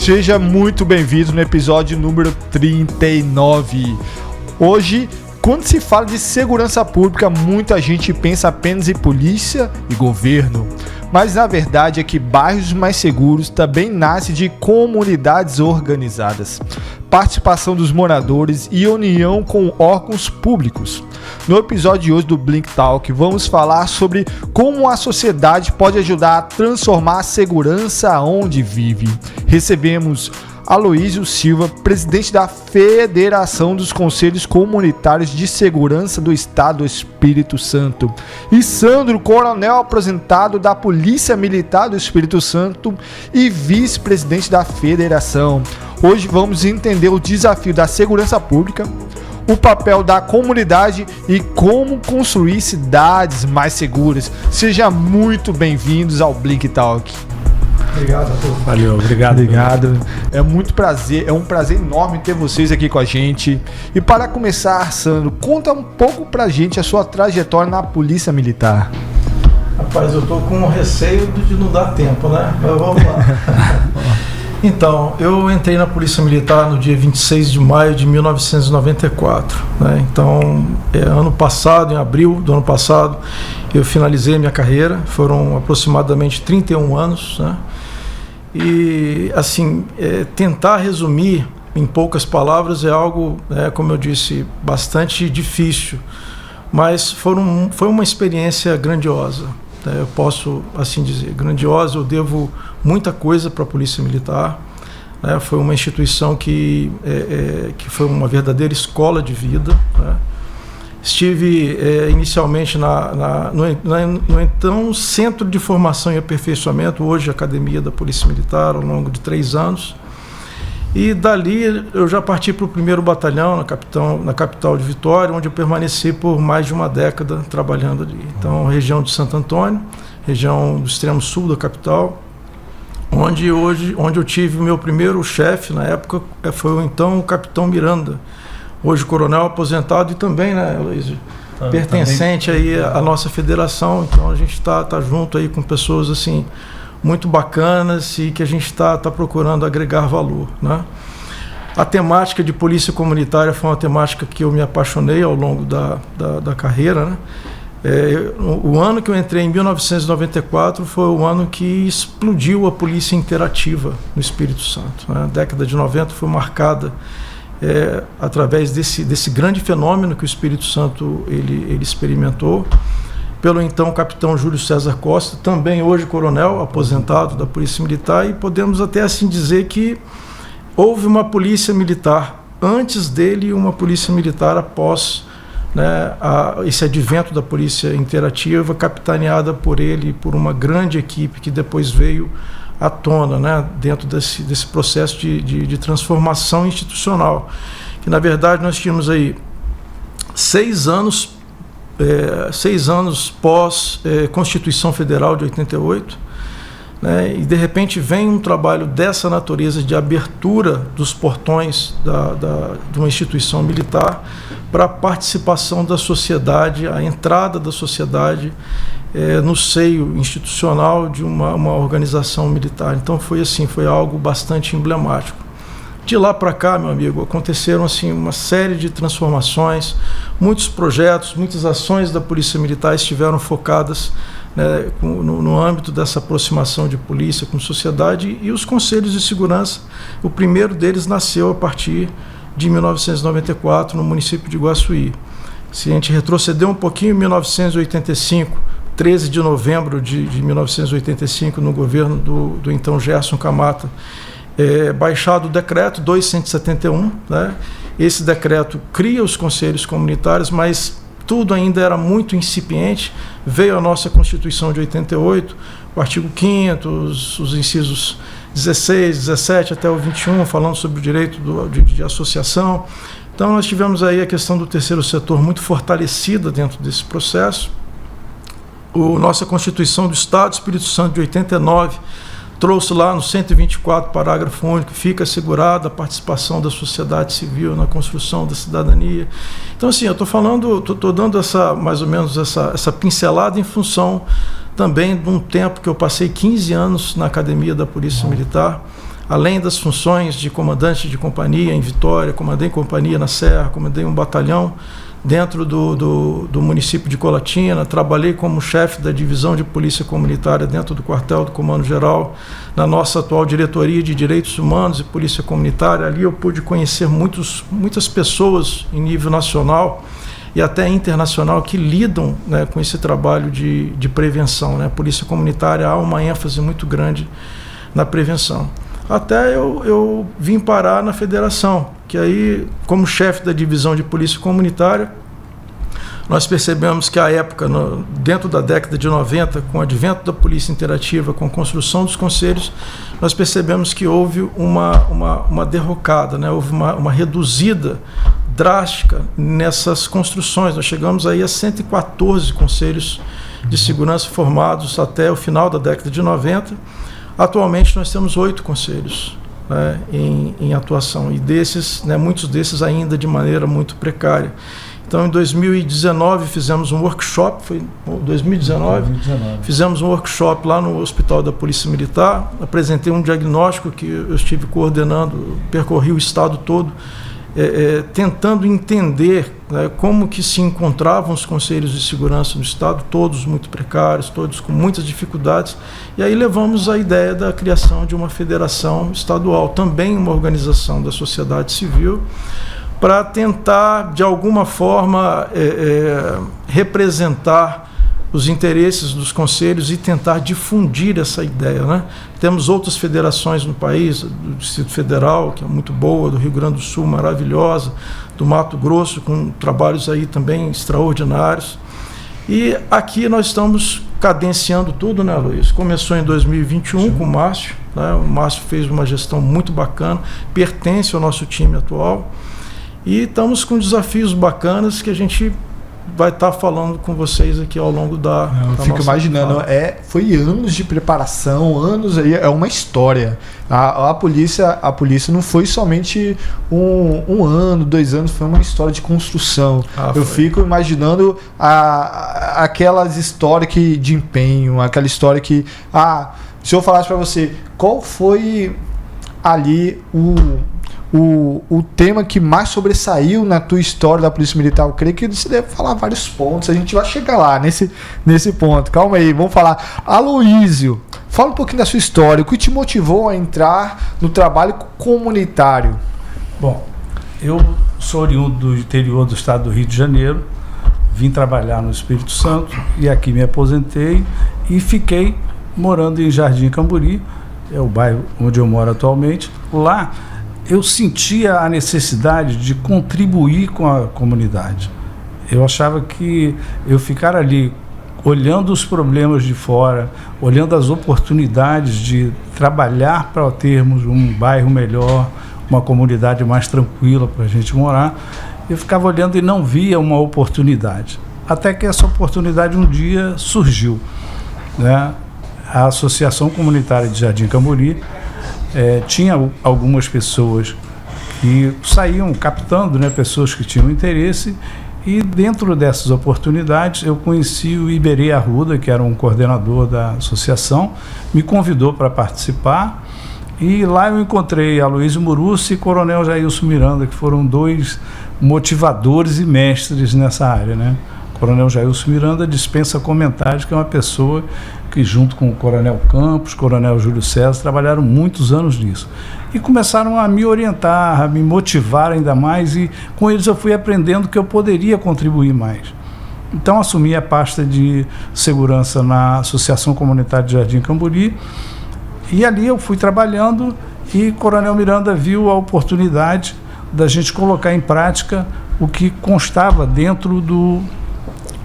Seja muito bem-vindo no episódio número 39. Hoje, quando se fala de segurança pública, muita gente pensa apenas em polícia e governo. Mas na verdade é que bairros mais seguros também nascem de comunidades organizadas, participação dos moradores e união com órgãos públicos. No episódio de hoje do Blink Talk, vamos falar sobre como a sociedade pode ajudar a transformar a segurança onde vive. Recebemos Aloísio Silva, presidente da Federação dos Conselhos Comunitários de Segurança do Estado do Espírito Santo, e Sandro, coronel aposentado da Polícia Militar do Espírito Santo e vice-presidente da Federação. Hoje vamos entender o desafio da segurança pública, o papel da comunidade e como construir cidades mais seguras. Sejam muito bem-vindos ao Blink Talk. Obrigado, Arthur. Valeu, obrigado. É um prazer enorme ter vocês aqui com a gente. E para começar, Sandro, conta um pouco pra gente a sua trajetória na Polícia Militar. Rapaz, eu tô com receio de não dar tempo, né? Mas vamos lá. Então, eu entrei na Polícia Militar no dia 26 de maio de 1994, né? Então, ano passado, em abril do ano passado, eu finalizei a minha carreira. Foram aproximadamente 31 anos, né? E, assim, tentar resumir em poucas palavras é algo, como eu disse, bastante difícil, mas foi uma experiência grandiosa. Eu posso assim dizer, grandiosa. Eu devo muita coisa para a Polícia Militar. Foi uma instituição que foi uma verdadeira escola de vida. Estive inicialmente no então Centro de Formação e Aperfeiçoamento, hoje Academia da Polícia Militar, ao longo de 3 anos. E dali eu já parti para o 1º Batalhão, na capital de Vitória, onde eu permaneci por mais de uma década trabalhando ali. Então, região de Santo Antônio, região do extremo sul da capital, onde eu tive o meu primeiro chefe, na época, foi o então Capitão Miranda, hoje coronel aposentado e também, né, Aloísio, pertencente aí à nossa federação. Então, a gente está junto aí com pessoas assim muito bacanas e que a gente está procurando agregar valor, né? A temática de polícia comunitária foi uma temática que eu me apaixonei ao longo da carreira, né? O ano que eu entrei, em 1994, foi o ano que explodiu a polícia interativa no Espírito Santo, né? A década de 90 foi marcada através desse grande fenômeno que o Espírito Santo ele experimentou, pelo então capitão Júlio César Costa, também hoje coronel aposentado da Polícia Militar, e podemos até assim dizer que houve uma polícia militar antes dele e uma polícia militar após, né, esse advento da polícia interativa, capitaneada por ele e por uma grande equipe que depois veio à tona, né, dentro desse processo de transformação institucional, que na verdade nós tínhamos aí 6 anos pós Constituição Federal de 88, né, e de repente vem um trabalho dessa natureza de abertura dos portões de uma instituição militar para a participação da sociedade, a entrada da sociedade no seio institucional de uma organização militar. Então foi algo bastante emblemático. De lá para cá, meu amigo, aconteceram assim uma série de transformações, muitos projetos, muitas ações da Polícia Militar estiveram focadas, né, no âmbito dessa aproximação de polícia com sociedade, e os conselhos de segurança, o primeiro deles nasceu a partir de 1994 no município de Iguaçuí. Se a gente retroceder um pouquinho, em 1985, 13 de novembro de 1985, no governo do então Gerson Camata, baixado o decreto 2171, né? Esse decreto cria os conselhos comunitários, mas tudo ainda era muito incipiente. Veio a nossa Constituição de 88, o artigo 5º, os incisos 16, 17 até o 21, falando sobre o direito de associação. Então nós tivemos aí a questão do terceiro setor muito fortalecida dentro desse processo. Nossa Constituição do Estado do Espírito Santo de 89 trouxe lá no 124, parágrafo único, fica assegurada a participação da sociedade civil na construção da cidadania. Então, assim, eu estou dando mais ou menos essa pincelada em função também de um tempo que eu passei 15 anos na Academia da Polícia Militar, além das funções de comandante de companhia em Vitória, comandei companhia na Serra, comandei um batalhão dentro do município de Colatina, trabalhei como chefe da divisão de polícia comunitária dentro do quartel do Comando Geral, na nossa atual diretoria de Direitos Humanos e Polícia Comunitária. Ali eu pude conhecer muitas pessoas em nível nacional e até internacional que lidam, né, com esse trabalho de prevenção, né? Polícia comunitária, há uma ênfase muito grande na prevenção. Até eu vim parar na federação, que aí, como chefe da divisão de polícia comunitária, nós percebemos que à época, dentro da década de 90, com o advento da polícia interativa, com a construção dos conselhos, nós percebemos que houve uma derrocada, né? Houve uma reduzida drástica nessas construções. Nós chegamos aí a 114 conselhos de segurança formados até o final da década de 90. Atualmente nós temos 8 conselhos, né, em atuação, e desses, né, muitos desses ainda de maneira muito precária. Então, em 2019 fizemos um workshop, foi 2019, fizemos um workshop lá no Hospital da Polícia Militar, apresentei um diagnóstico que eu estive coordenando, percorri o estado todo, tentando entender, né, como que se encontravam os conselhos de segurança no estado, todos muito precários, todos com muitas dificuldades, e aí levamos a ideia da criação de uma federação estadual, também uma organização da sociedade civil, para tentar, de alguma forma, representar os interesses dos conselhos e tentar difundir essa ideia, né? Temos outras federações no país, do Distrito Federal, que é muito boa, do Rio Grande do Sul, maravilhosa, do Mato Grosso, com trabalhos aí também extraordinários. E aqui nós estamos cadenciando tudo, né, Luiz? Começou em 2021 com o Márcio, né? O Márcio fez uma gestão muito bacana, pertence ao nosso time atual, e estamos com desafios bacanas que a gente vai estar falando com vocês aqui ao longo da Eu fico imaginando, foi anos de preparação, anos aí, é uma história. A polícia não foi somente um ano, 2 anos, foi uma história de construção. Eu fico imaginando aquelas histórias de empenho, aquela história que, se eu falasse para você, qual foi ali o tema que mais sobressaiu na tua história da Polícia Militar? Eu creio que você deve falar vários pontos, a gente vai chegar lá nesse ponto. Calma aí, vamos falar. Aloísio, fala um pouquinho da sua história, o que te motivou a entrar no trabalho comunitário? Bom, eu sou oriundo do interior do estado do Rio de Janeiro, vim trabalhar no Espírito Santo e aqui me aposentei e fiquei morando em Jardim Camburi, é o bairro onde eu moro atualmente. Lá eu sentia a necessidade de contribuir com a comunidade. Eu achava que eu ficar ali olhando os problemas de fora, olhando as oportunidades de trabalhar para termos um bairro melhor, uma comunidade mais tranquila para a gente morar, eu ficava olhando e não via uma oportunidade. Até que essa oportunidade um dia surgiu, né? A Associação Comunitária de Jardim Camburi tinha algumas pessoas que saíam captando, né, pessoas que tinham interesse, e dentro dessas oportunidades eu conheci o Iberê Arruda, que era um coordenador da associação, me convidou para participar, e lá eu encontrei Aloísio Murussi e Coronel Jailson Miranda, que foram 2 motivadores e mestres nessa área, né? Coronel Jailson Miranda dispensa comentários, que é uma pessoa que, junto com o Coronel Campos, Coronel Júlio César, trabalharam muitos anos nisso. E começaram a me orientar, a me motivar ainda mais, e com eles eu fui aprendendo que eu poderia contribuir mais. Então assumi a pasta de segurança na Associação Comunitária de Jardim Camburi, e ali eu fui trabalhando, e Coronel Miranda viu a oportunidade da gente colocar em prática o que constava dentro do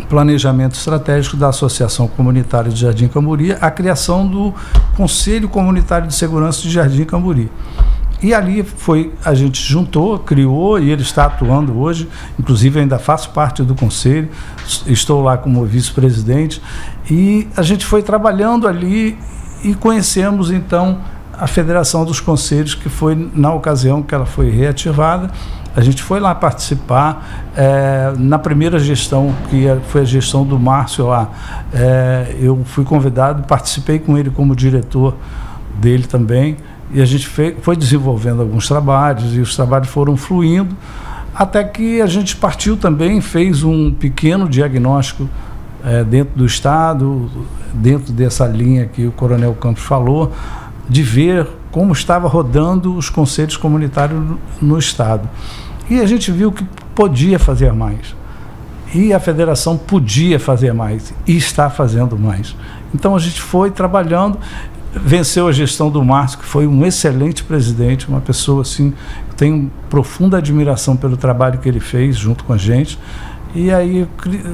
planejamento estratégico da Associação Comunitária de Jardim Camburi, a criação do Conselho Comunitário de Segurança de Jardim Camburi. E ali a gente juntou, criou, e ele está atuando hoje, inclusive ainda faço parte do conselho, estou lá como vice-presidente, e a gente foi trabalhando ali e conhecemos então a Federação dos Conselhos, que foi na ocasião que ela foi reativada. A gente foi lá participar, na primeira gestão, que foi a gestão do Márcio lá, eu fui convidado, participei com ele como diretor dele também, E a gente foi desenvolvendo alguns trabalhos, e os trabalhos foram fluindo, até que a gente partiu também, fez um pequeno diagnóstico dentro do Estado, dentro dessa linha que o Coronel Campos falou, de ver como estava rodando os conselhos comunitários no Estado. E a gente viu que podia fazer mais. E a federação podia fazer mais, e está fazendo mais. Então a gente foi trabalhando, venceu a gestão do Márcio, que foi um excelente presidente, uma pessoa assim, que tenho profunda admiração pelo trabalho que ele fez junto com a gente. E aí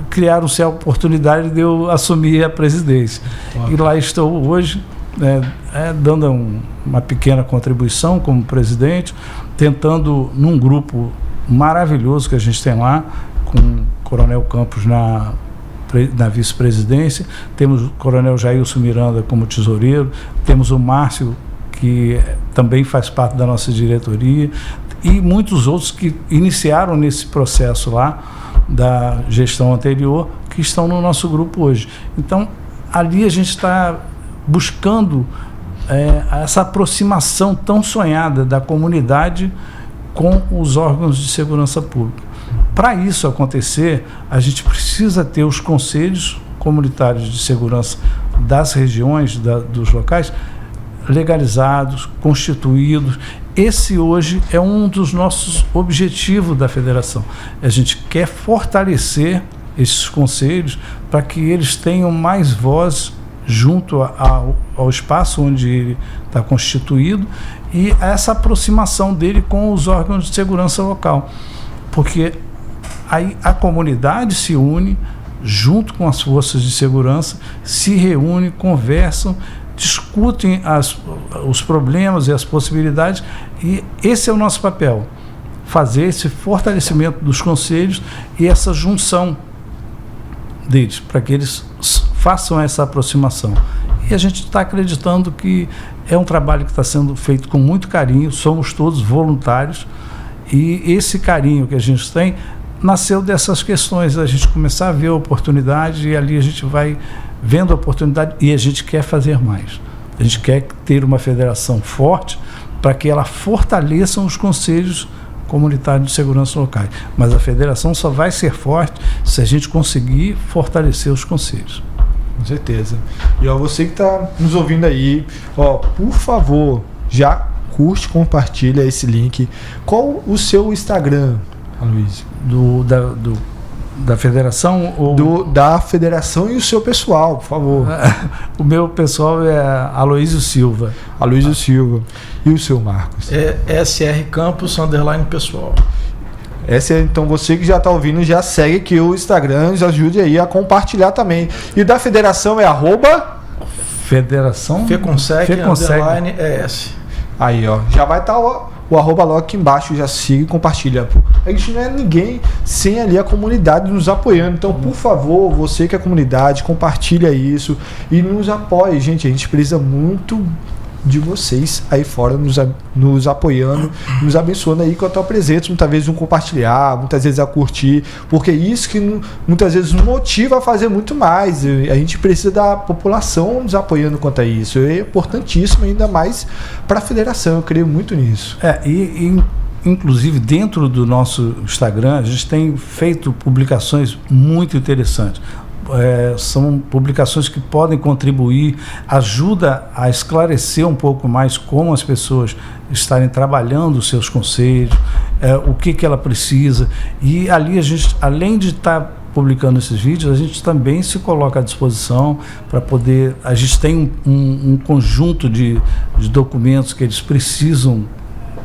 criaram-se a oportunidade de eu assumir a presidência. E lá estou hoje, dando uma pequena contribuição como presidente, tentando, num grupo maravilhoso que a gente tem lá, com o Coronel Campos na vice-presidência, temos o Coronel Jailson Miranda como tesoureiro, temos o Márcio, que também faz parte da nossa diretoria, e muitos outros que iniciaram nesse processo lá da gestão anterior, que estão no nosso grupo hoje. Então, ali a gente está buscando essa aproximação tão sonhada da comunidade com os órgãos de segurança pública. Para isso acontecer, a gente precisa ter os conselhos comunitários de segurança das regiões, dos locais, legalizados, constituídos. Esse hoje é um dos nossos objetivos da federação. A gente quer fortalecer esses conselhos para que eles tenham mais voz junto ao espaço onde ele está constituído, e essa aproximação dele com os órgãos de segurança local. Porque aí a comunidade se une junto com as forças de segurança, se reúne, conversam, discutem os problemas e as possibilidades, e esse é o nosso papel, fazer esse fortalecimento dos conselhos e essa junção deles, para que eles façam essa aproximação. E a gente está acreditando que é um trabalho que está sendo feito com muito carinho, somos todos voluntários, e esse carinho que a gente tem nasceu dessas questões, a gente começar a ver a oportunidade, e ali a gente vai vendo a oportunidade, e a gente quer fazer mais. A gente quer ter uma federação forte para que ela fortaleça os conselhos comunitários de segurança locais. Mas a federação só vai ser forte se a gente conseguir fortalecer os conselhos. Com certeza. E você que está nos ouvindo aí, por favor, já curte, compartilha esse link. Qual o seu Instagram, Aloysio? Da federação? Da federação e o seu pessoal, por favor. O meu pessoal é Aloysio Silva. Aloysio Silva. E o seu, Marcos? É SR Campos _pessoal. Então você que já está ouvindo, já segue aqui o Instagram, já ajude aí a compartilhar também. E da federação é Federação Feconsec _ES. Aí, já vai estar o arroba logo aqui embaixo, já siga e compartilha. A gente não é ninguém sem ali a comunidade nos apoiando. Então, por favor, você que é comunidade, compartilha isso e nos apoie, gente. A gente precisa muito de vocês aí fora nos apoiando, nos abençoando aí com a tua presença, muitas vezes um compartilhar, muitas vezes a curtir, porque isso que muitas vezes nos motiva a fazer muito mais. A gente precisa da população nos apoiando quanto a isso, é importantíssimo, ainda mais para a federação, eu creio muito nisso. Inclusive dentro do nosso Instagram a gente tem feito publicações muito interessantes. São publicações que podem contribuir, ajuda a esclarecer um pouco mais como as pessoas estarem trabalhando os seus conselhos, o que ela precisa, e ali a gente, além de estar publicando esses vídeos, a gente também se coloca à disposição para poder, a gente tem um conjunto de documentos que eles precisam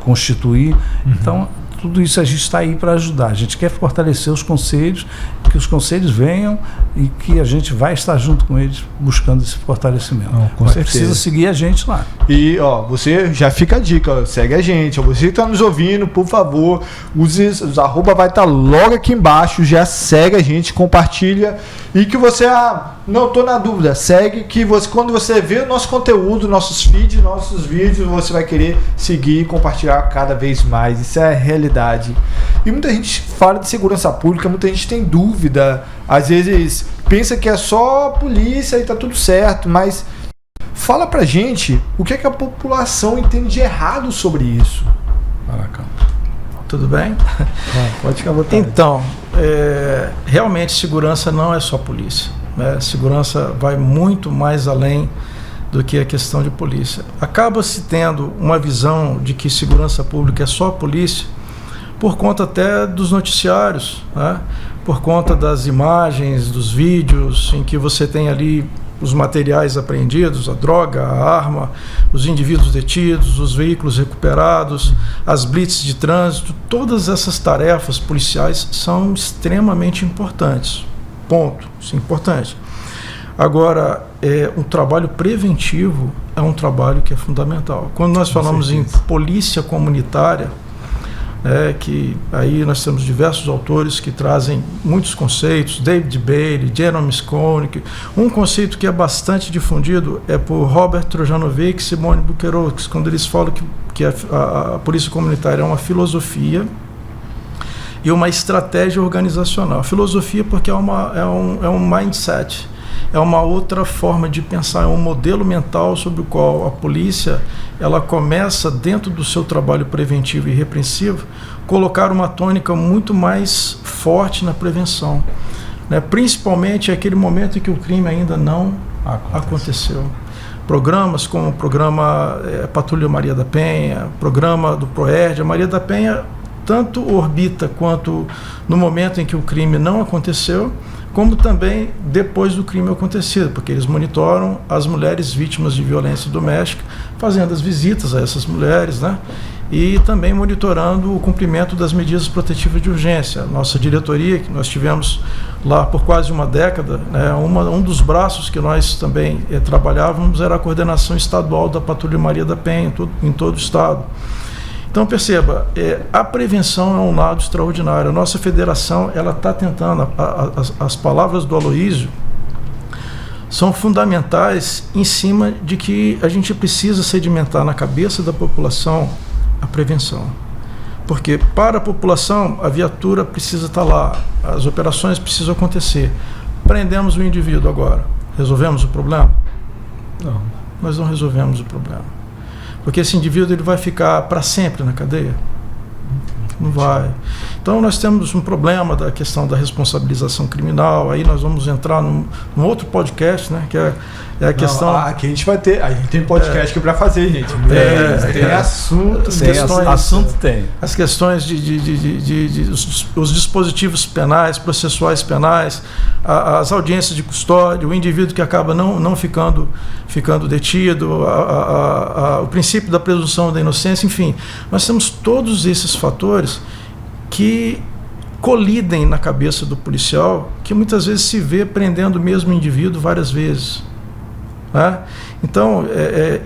constituir, então tudo isso a gente está aí para ajudar. A gente quer fortalecer os conselhos, que os conselhos venham e que a gente vai estar junto com eles buscando esse fortalecimento. Com certeza. Precisa seguir a gente lá. E você já fica a dica, segue a gente. Você que está nos ouvindo, por favor, os arroba vai estar logo aqui embaixo, já segue a gente, compartilha. E que você, não estou na dúvida, segue, que quando você vê o nosso conteúdo, nossos feeds, nossos vídeos, você vai querer seguir e compartilhar cada vez mais. Isso é a realidade. E muita gente fala de segurança pública, muita gente tem dúvida, às vezes pensa que é só polícia e está tudo certo, mas Fala pra gente o que é que a população entende de errado sobre isso. Tudo bem? Pode ficar à vontade. Então, realmente segurança não é só polícia, né? Segurança vai muito mais além do que a questão de polícia. Acaba-se tendo uma visão de que segurança pública é só polícia por conta até dos noticiários, né? Por conta das imagens, dos vídeos em que você tem ali os materiais apreendidos, a droga, a arma, os indivíduos detidos, os veículos recuperados, as blitz de trânsito. Todas essas tarefas policiais são extremamente importantes. Ponto. Isso é importante. Agora, um trabalho preventivo é um trabalho que é fundamental. Quando nós falamos em polícia comunitária, que aí nós temos diversos autores que trazem muitos conceitos, David Bailey, Jerome Skolnick. Um conceito que é bastante difundido é por Robert Trojanovic e Simone Buckerowicz, quando eles falam que a polícia comunitária é uma filosofia e uma estratégia organizacional. Filosofia porque é um mindset, é uma outra forma de pensar, é um modelo mental sobre o qual a polícia ela começa, dentro do seu trabalho preventivo e repreensivo, colocar uma tônica muito mais forte na prevenção, né? Principalmente aquele momento em que o crime ainda não aconteceu. Programas como o programa Patrulha Maria da Penha, programa do ProERD, a Maria da Penha tanto orbita quanto no momento em que o crime não aconteceu, como também depois do crime acontecido, porque eles monitoram as mulheres vítimas de violência doméstica, fazendo as visitas a essas mulheres, né? E também monitorando o cumprimento das medidas protetivas de urgência. Nossa diretoria, que nós tivemos lá por quase uma década, né, um dos braços que nós também trabalhávamos era a coordenação estadual da Patrulha Maria da Penha em todo o estado. Então perceba, a prevenção é um lado extraordinário. A nossa federação ela está tentando, as palavras do Aloísio são fundamentais em cima de que a gente precisa sedimentar na cabeça da população a prevenção. Porque para a população a viatura precisa estar lá, as operações precisam acontecer. Prendemos o indivíduo agora, resolvemos o problema? Não, nós não resolvemos o problema. Porque esse indivíduo ele vai ficar para sempre na cadeia? Não vai. Então nós temos um problema da questão da responsabilização criminal. Aí nós vamos entrar num outro podcast, né? Que é a questão. Aqui a gente vai ter. A gente tem podcast aqui para fazer, gente. Tem assunto. As questões os dispositivos penais, processuais penais, as audiências de custódia, o indivíduo que acaba não ficando detido, o princípio da presunção da inocência, enfim. Nós temos todos esses fatores que colidem na cabeça do policial, que muitas vezes se vê prendendo o mesmo indivíduo várias vezes, né? Então,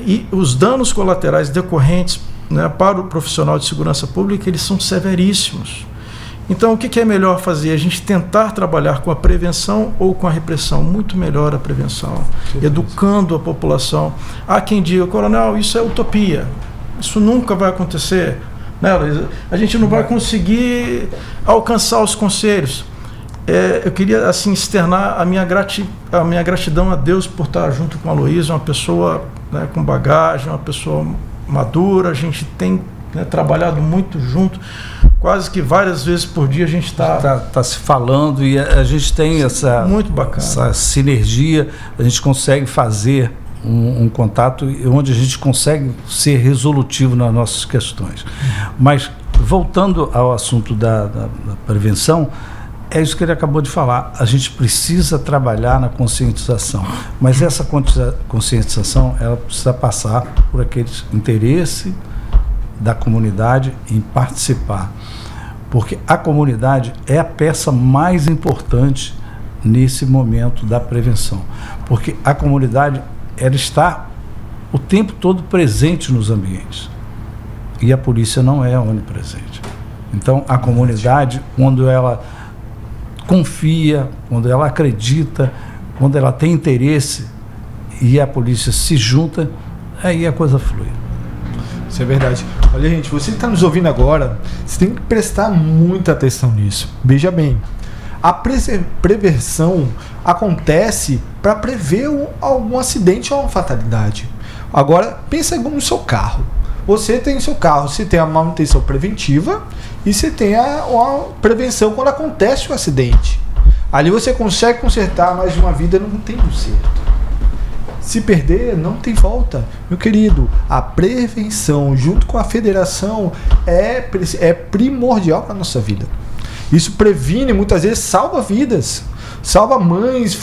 e os danos colaterais decorrentes, né, para o profissional de segurança pública, eles são severíssimos. Então, o que é melhor fazer? A gente tentar trabalhar com a prevenção ou com a repressão? Muito melhor a prevenção, educando a população. Há quem diga, coronel, isso é utopia, isso nunca vai acontecer, né, Luiz? A gente não vai conseguir alcançar os conselhos. Eu queria assim externar a minha gratidão a Deus por estar junto com a Aloísio, uma pessoa, né, com bagagem, uma pessoa madura. A gente tem, né, trabalhado muito junto, quase que várias vezes por dia a gente está se falando, e a gente tem essa, muito bacana, essa sinergia. A gente consegue fazer um contato onde a gente consegue ser resolutivo nas nossas questões. Mas voltando ao assunto da prevenção, é isso que ele acabou de falar. A gente precisa trabalhar na conscientização, mas essa conscientização ela precisa passar por aquele interesse da comunidade em participar, porque a comunidade é a peça mais importante nesse momento da prevenção, porque a comunidade ela está o tempo todo presente nos ambientes e a polícia não é onipresente. Então a comunidade, quando ela confia, quando ela acredita, quando ela tem interesse e a polícia se junta, aí a coisa flui. Isso é verdade. Olha, gente, você que está nos ouvindo agora, você tem que prestar muita atenção nisso. Veja bem, A prevenção acontece para prever algum acidente ou uma fatalidade. Agora, pensa no seu carro. Você tem o seu carro, você tem a manutenção preventiva e você tem a prevenção quando acontece o acidente. Ali você consegue consertar, mas uma vida não tem conserto. Se perder, não tem volta. Meu querido, a prevenção junto com a federação é primordial para a nossa vida. Isso previne, muitas vezes, salva vidas. Salva mães,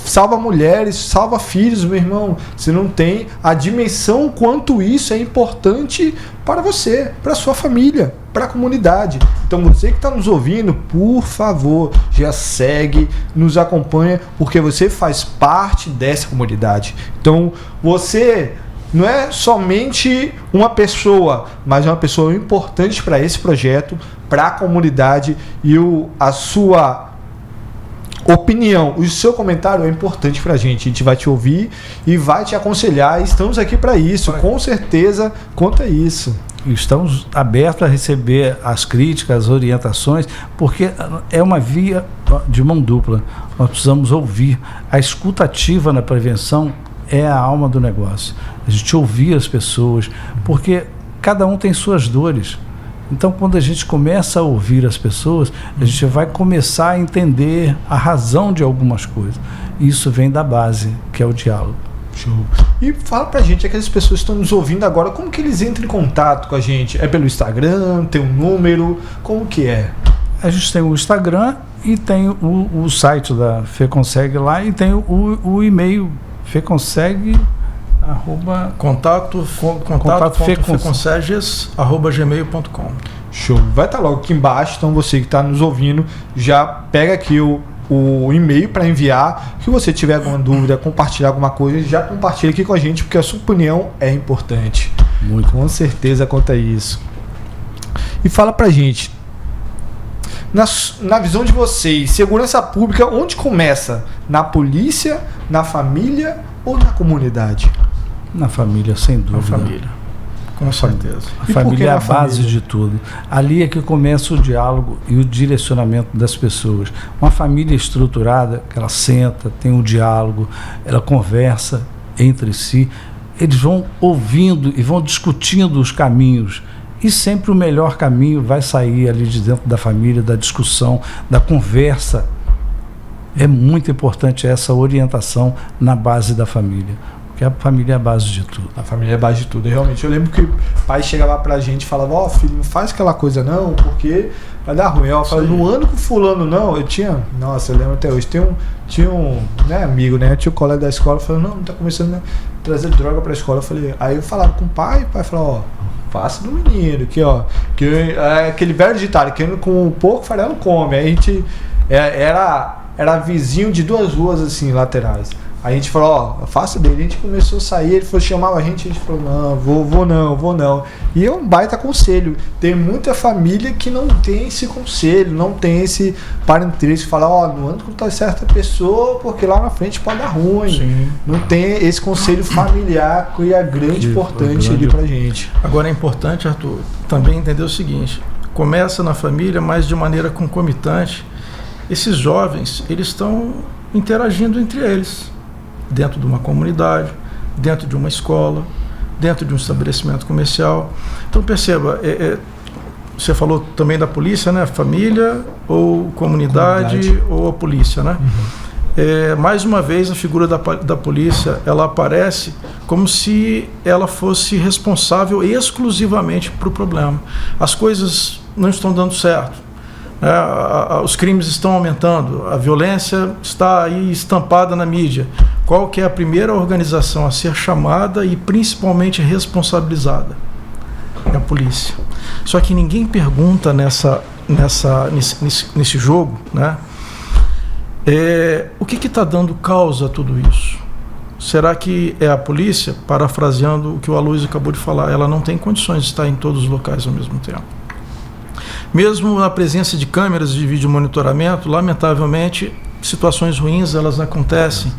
salva mulheres, salva filhos, meu irmão. Você não tem a dimensão quanto isso é importante para você, para a sua família, para a comunidade. Então você que está nos ouvindo, por favor, já segue, nos acompanha, porque você faz parte dessa comunidade. Então você não é somente uma pessoa, mas é uma pessoa importante para esse projeto, para a comunidade, e a sua opinião, o seu comentário é importante pra gente. A gente vai te ouvir e vai te aconselhar. Estamos aqui para isso, com certeza, quanto a isso. Estamos abertos a receber as críticas, as orientações, porque é uma via de mão dupla. Nós precisamos ouvir. A escuta ativa na prevenção é a alma do negócio. A gente ouvir as pessoas, porque cada um tem suas dores. Então, quando a gente começa a ouvir as pessoas, a gente vai começar a entender a razão de algumas coisas. Isso vem da base, que é o diálogo. Show. E fala pra gente, aquelas pessoas que estão nos ouvindo agora, como que eles entram em contato com a gente? É pelo Instagram? Tem um número? Como que é? A gente tem o Instagram e tem o site da FEConseg lá, e tem o e-mail FEConseg contato.feconseges@gmail.com. Show. Vai estar logo aqui embaixo, então você que está nos ouvindo, já pega aqui o e-mail para enviar. Se você tiver alguma dúvida, compartilhar alguma coisa, já compartilha aqui com a gente, porque a sua opinião é importante. Muito. Com certeza quanto a isso. E fala pra gente, na visão de vocês, segurança pública, onde começa? Na polícia, na família ou na comunidade? Na família, sem dúvida. Na família, com certeza. A família é a base de tudo. Ali é que começa o diálogo e o direcionamento das pessoas. Uma família estruturada, que ela senta, tem um diálogo, ela conversa entre si, eles vão ouvindo e vão discutindo os caminhos. E sempre o melhor caminho vai sair ali de dentro da família, da discussão, da conversa. É muito importante essa orientação na base da família. Porque a família é a base de tudo. A família é a base de tudo. Realmente, eu lembro que o pai chegava pra gente e falava, filho, não faz aquela coisa não, porque vai dar ruim. Eu falava, no ano que o fulano não, eu lembro até hoje, tinha um amigo, né? Eu tinha um colega da escola, falou, não tá começando a trazer droga pra escola. Aí eu falava com o pai falou, faça do menino, que aquele velho ditado, que com pouco farelo come. Aí a gente era vizinho de 2 ruas assim, laterais. Aí a gente falou, faça dele. A gente começou a sair, ele chamava a gente falou, não, vou não. E é um baita conselho. Tem muita família que não tem esse conselho, não tem esse parentesco, falar, não anda com tal certa pessoa, porque lá na frente pode dar ruim. Sim. Não tem esse conselho familiar que é grande importante ali pra gente. Agora é importante, Arthur, também entender o seguinte, começa na família, mas de maneira concomitante, esses jovens, eles estão interagindo entre eles. Dentro de uma comunidade, dentro de uma escola, dentro de um estabelecimento comercial. Então perceba, você falou também da polícia, né? Família ou comunidade ou a polícia, né? Uhum. Mais uma vez a figura da polícia, ela aparece como se ela fosse responsável exclusivamente para o problema. As coisas não estão dando certo. Os crimes estão aumentando, a violência está aí estampada na mídia. Qual que é a primeira organização a ser chamada e principalmente responsabilizada? É a polícia. Só que ninguém pergunta nesse jogo, né? O que está dando causa a tudo isso? Será que é a polícia? Parafraseando o que o Aloysio acabou de falar, ela não tem condições de estar em todos os locais ao mesmo tempo. Mesmo na presença de câmeras de vídeo monitoramento, lamentavelmente, situações ruins elas acontecem.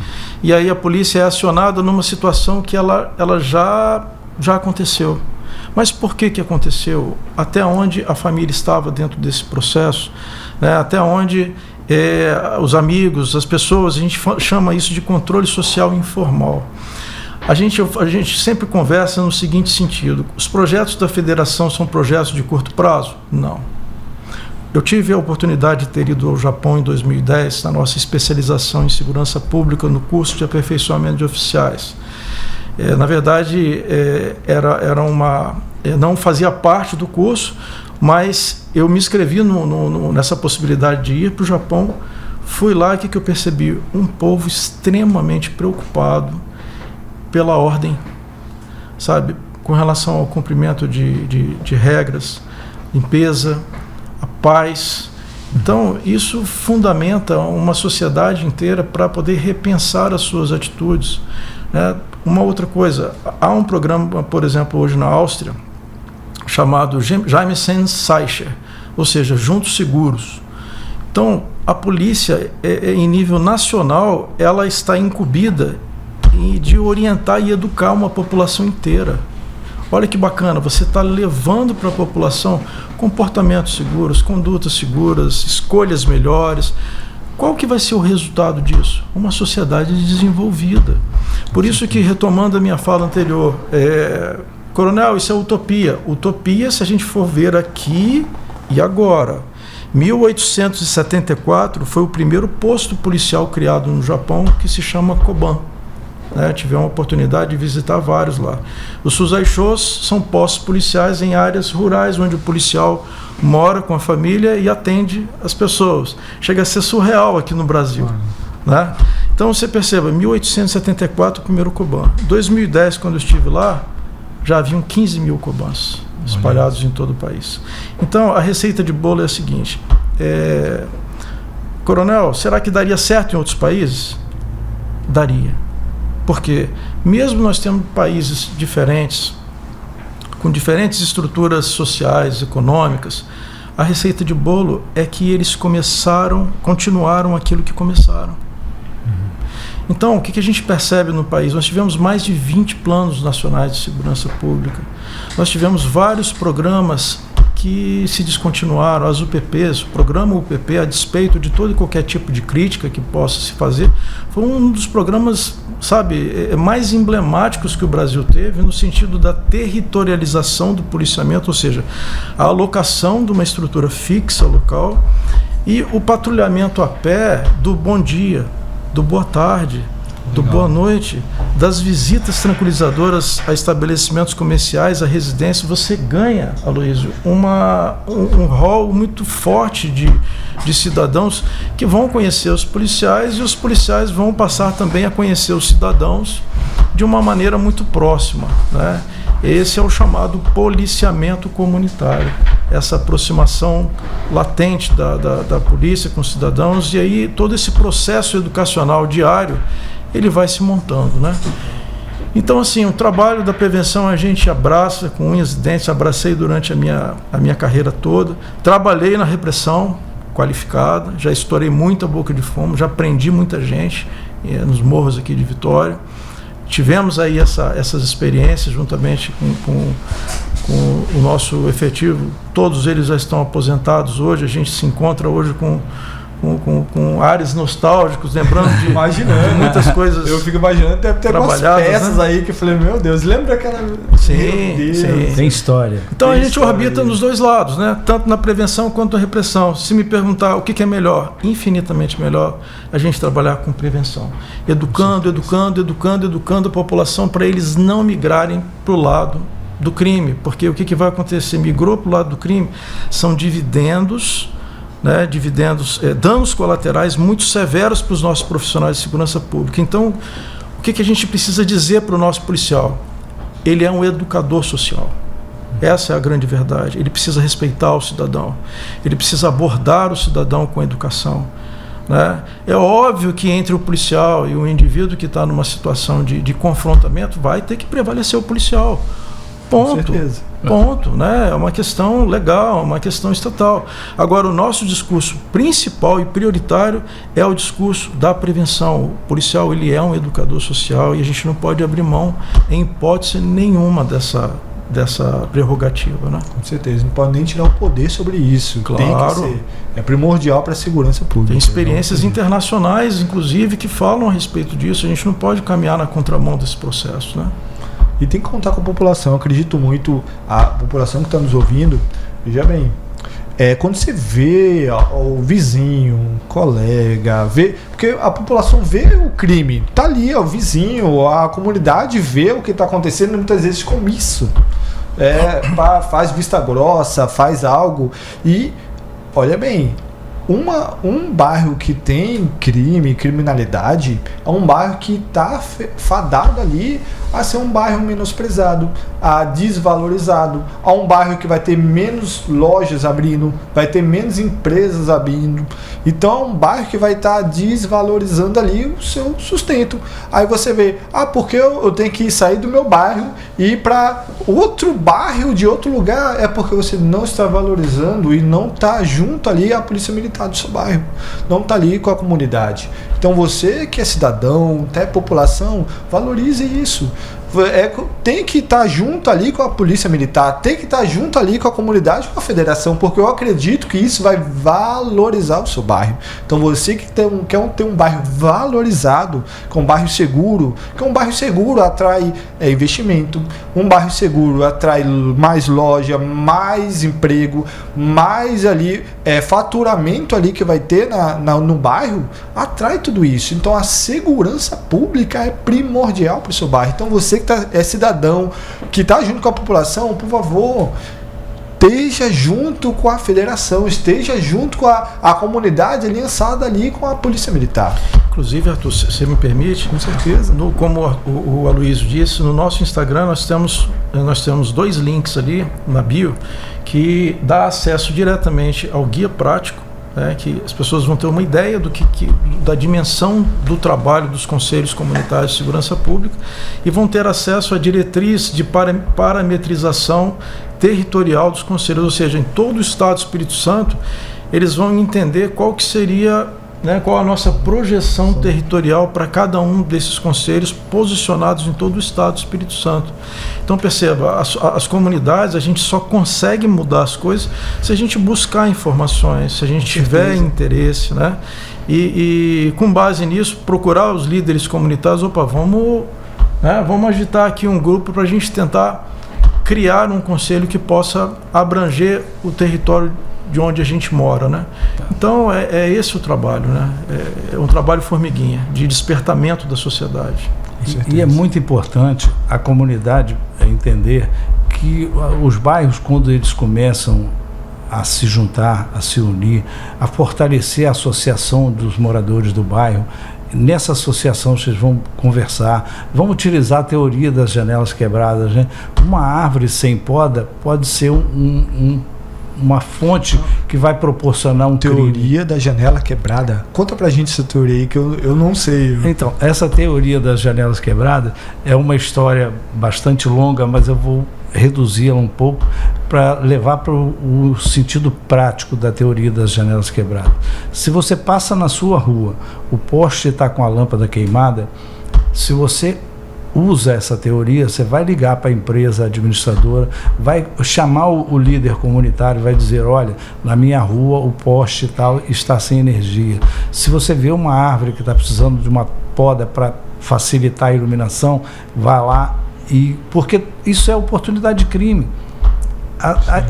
E aí a polícia é acionada numa situação que ela já aconteceu. Mas por que aconteceu? Até onde a família estava dentro desse processo? Até onde os amigos, as pessoas, a gente chama isso de controle social informal. A gente sempre conversa no seguinte sentido: os projetos da federação são projetos de curto prazo? Não. Eu tive a oportunidade de ter ido ao Japão em 2010, na nossa especialização em segurança pública, no curso de aperfeiçoamento de oficiais. Na verdade, não fazia parte do curso, mas eu me inscrevi nessa possibilidade de ir para o Japão. Fui lá e o que eu percebi? Um povo extremamente preocupado pela ordem, sabe, com relação ao cumprimento de regras, limpeza, a paz. Então, isso fundamenta uma sociedade inteira para poder repensar as suas atitudes, né? Uma outra coisa, há um programa, por exemplo, hoje na Áustria, chamado Gemeinschaftssicher, ou seja, Juntos Seguros. Então, a polícia, em nível nacional, ela está incumbida de orientar e educar uma população inteira. Olha que bacana, você está levando para a população comportamentos seguros, condutas seguras, escolhas melhores. Qual que vai ser o resultado disso? Uma sociedade desenvolvida. Por isso que, retomando a minha fala anterior, coronel, isso é utopia. Utopia, se a gente for ver aqui e agora. 1874 foi o primeiro posto policial criado no Japão, que se chama Koban. Tive a oportunidade de visitar vários lá. Os Suzaishos são postos policiais em áreas rurais, onde o policial mora com a família e atende as pessoas. Chega a ser surreal aqui no Brasil. Né? Então você perceba, 1874 o primeiro Koban. Em 2010, quando eu estive lá, já haviam 15 mil Kobans espalhados em todo o país. Então a receita de bolo é a seguinte: coronel, será que daria certo em outros países? Daria. Porque mesmo nós temos países diferentes, com diferentes estruturas sociais, econômicas, a receita de bolo é que eles continuaram aquilo que começaram. Então, o que a gente percebe no país? Nós tivemos mais de 20 planos nacionais de segurança pública. Nós tivemos vários programas que se descontinuaram, as UPPs, o programa UPP, a despeito de todo e qualquer tipo de crítica que possa se fazer, foi um dos programas, sabe, mais emblemáticos que o Brasil teve, no sentido da territorialização do policiamento, ou seja, a alocação de uma estrutura fixa local e o patrulhamento a pé do bom dia, do boa tarde, do boa noite, das visitas tranquilizadoras a estabelecimentos comerciais, a residência. Você ganha, Aloysio, um rol muito forte de cidadãos que vão conhecer os policiais, e os policiais vão passar também a conhecer os cidadãos de uma maneira muito próxima, né? Esse é o chamado policiamento comunitário, essa aproximação latente da polícia com os cidadãos, e aí todo esse processo educacional diário ele vai se montando, né? Então, assim, o trabalho da prevenção a gente abraça com unhas e dentes. Abracei durante a minha carreira toda. Trabalhei na repressão qualificada, já estourei muita boca de fumo, já prendi muita gente nos morros aqui de Vitória. Tivemos aí essas experiências juntamente com o nosso efetivo. Todos eles já estão aposentados hoje. A gente se encontra hoje com ares nostálgicos, lembrando de muitas coisas. Eu fico imaginando, deve ter algumas peças, né, aí que eu falei, meu Deus, lembra aquela... Sim. Tem história. Então a gente orbita nos dois lados, né? Tanto na prevenção quanto na repressão. Se me perguntar o que é melhor, infinitamente melhor a gente trabalhar com prevenção. Educando a população para eles não migrarem para o lado do crime. Porque o que vai acontecer? Migrou para o lado do crime, são dividendos, né, danos colaterais muito severos para os nossos profissionais de segurança pública. Então, o que a gente precisa dizer para o nosso policial? Ele é um educador social. Essa é a grande verdade. Ele precisa respeitar o cidadão. Ele precisa abordar o cidadão com educação, né? É óbvio que entre o policial e o indivíduo que está numa situação de confrontamento, vai ter que prevalecer o policial. Ponto. Ponto, né? É uma questão legal, uma questão estatal. Agora, o nosso discurso principal e prioritário é o discurso da prevenção. O policial, ele é um educador social e a gente não pode abrir mão, em hipótese nenhuma, dessa prerrogativa, né? Com certeza, não pode nem tirar o poder sobre isso. Claro. Tem que ser. É primordial para a segurança pública. Tem experiências internacionais, inclusive, que falam a respeito disso. A gente não pode caminhar na contramão desse processo, né? E tem que contar com a população. Eu acredito muito, a população que está nos ouvindo, veja bem, quando você vê o vizinho, o colega, porque a população vê o crime, tá ali, o vizinho, a comunidade vê o que está acontecendo, muitas vezes com isso. Faz vista grossa, faz algo. E, olha bem, um bairro que tem criminalidade, é um bairro que está fadado ali a ser um bairro menosprezado, a desvalorizado, a um bairro que vai ter menos lojas abrindo, vai ter menos empresas abrindo. Então é um bairro que vai estar desvalorizando ali o seu sustento. Aí você vê, porque eu tenho que sair do meu bairro e ir para outro bairro de outro lugar, é porque você não está valorizando e não está junto ali à polícia militar do seu bairro, não está ali com a comunidade. Então você que é cidadão, até população, valorize isso. Tem que estar junto ali com a polícia militar, tem que estar junto ali com a comunidade, com a federação, porque eu acredito que isso vai valorizar o seu bairro. Então você que quer ter um bairro valorizado, que é um bairro seguro, que um bairro seguro atrai investimento, um bairro seguro atrai mais loja, mais emprego, mais ali faturamento ali que vai ter no bairro, atrai tudo isso. Então a segurança pública é primordial para o seu bairro. Então você que é cidadão, que está junto com a população, por favor, esteja junto com a federação, esteja junto com a comunidade aliançada ali com a polícia militar. Inclusive, Arthur, se você me permite, com certeza. Como o Aloysio disse, no nosso Instagram nós temos 2 links ali na bio que dá acesso diretamente ao guia prático, que as pessoas vão ter uma ideia da dimensão do trabalho dos conselhos comunitários de segurança pública e vão ter acesso à diretriz de parametrização territorial dos conselhos, ou seja, em todo o estado do Espírito Santo, eles vão entender qual que seria, qual a nossa projeção territorial para cada um desses conselhos posicionados em todo o estado do Espírito Santo. Então perceba, as comunidades, a gente só consegue mudar as coisas se a gente buscar informações, se a gente tiver interesse, e com base nisso, procurar os líderes comunitários, vamos agitar aqui um grupo para a gente tentar criar um conselho que possa abranger o território de onde a gente mora, Então é esse o trabalho, É um trabalho formiguinha, de despertamento da sociedade. E é muito importante a comunidade entender que os bairros, quando eles começam a se juntar, a se unir, a fortalecer a associação dos moradores do bairro, nessa associação vocês vão conversar, vão utilizar a teoria das janelas quebradas, Uma árvore sem poda pode ser uma fonte que vai proporcionar um teoria da janela quebrada. Conta pra gente essa teoria aí que eu não sei. Então, essa teoria das janelas quebradas é uma história bastante longa, mas eu vou reduzi-la um pouco para levar para o sentido prático da teoria das janelas quebradas. Se você passa na sua rua, o poste está com a lâmpada queimada, se você usa essa teoria, você vai ligar para a empresa administradora, vai chamar o líder comunitário, vai dizer, olha, na minha rua o poste tal está sem energia. Se você vê uma árvore que está precisando de uma poda para facilitar a iluminação, vá lá, porque isso é oportunidade de crime.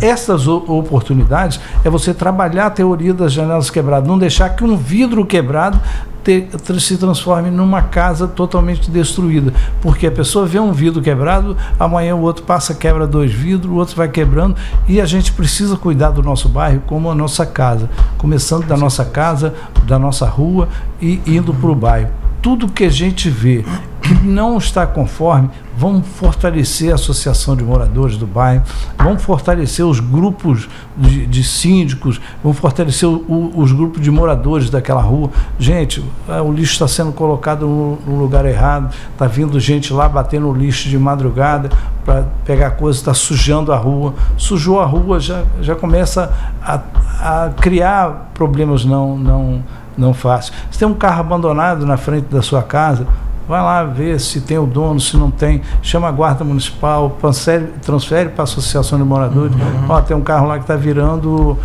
Essas oportunidades é você trabalhar a teoria das janelas quebradas, não deixar que um vidro quebrado se transforme numa casa totalmente destruída, porque a pessoa vê um vidro quebrado, amanhã o outro passa, quebra 2 vidros, o outro vai quebrando, e a gente precisa cuidar do nosso bairro como a nossa casa, começando da nossa casa, da nossa rua e indo para o bairro. Tudo que a gente vê que não está conforme, vamos fortalecer a associação de moradores do bairro, vamos fortalecer os grupos de síndicos, vamos fortalecer os grupos de moradores daquela rua. Gente, o lixo está sendo colocado no lugar errado, está vindo gente lá batendo o lixo de madrugada para pegar coisa, está sujando a rua. Sujou a rua, já começa a criar problemas não fácil. Se tem um carro abandonado na frente da sua casa, vai lá ver se tem o dono, se não tem, chama a guarda municipal, transfere para a associação de moradores. Tem um carro lá que está virando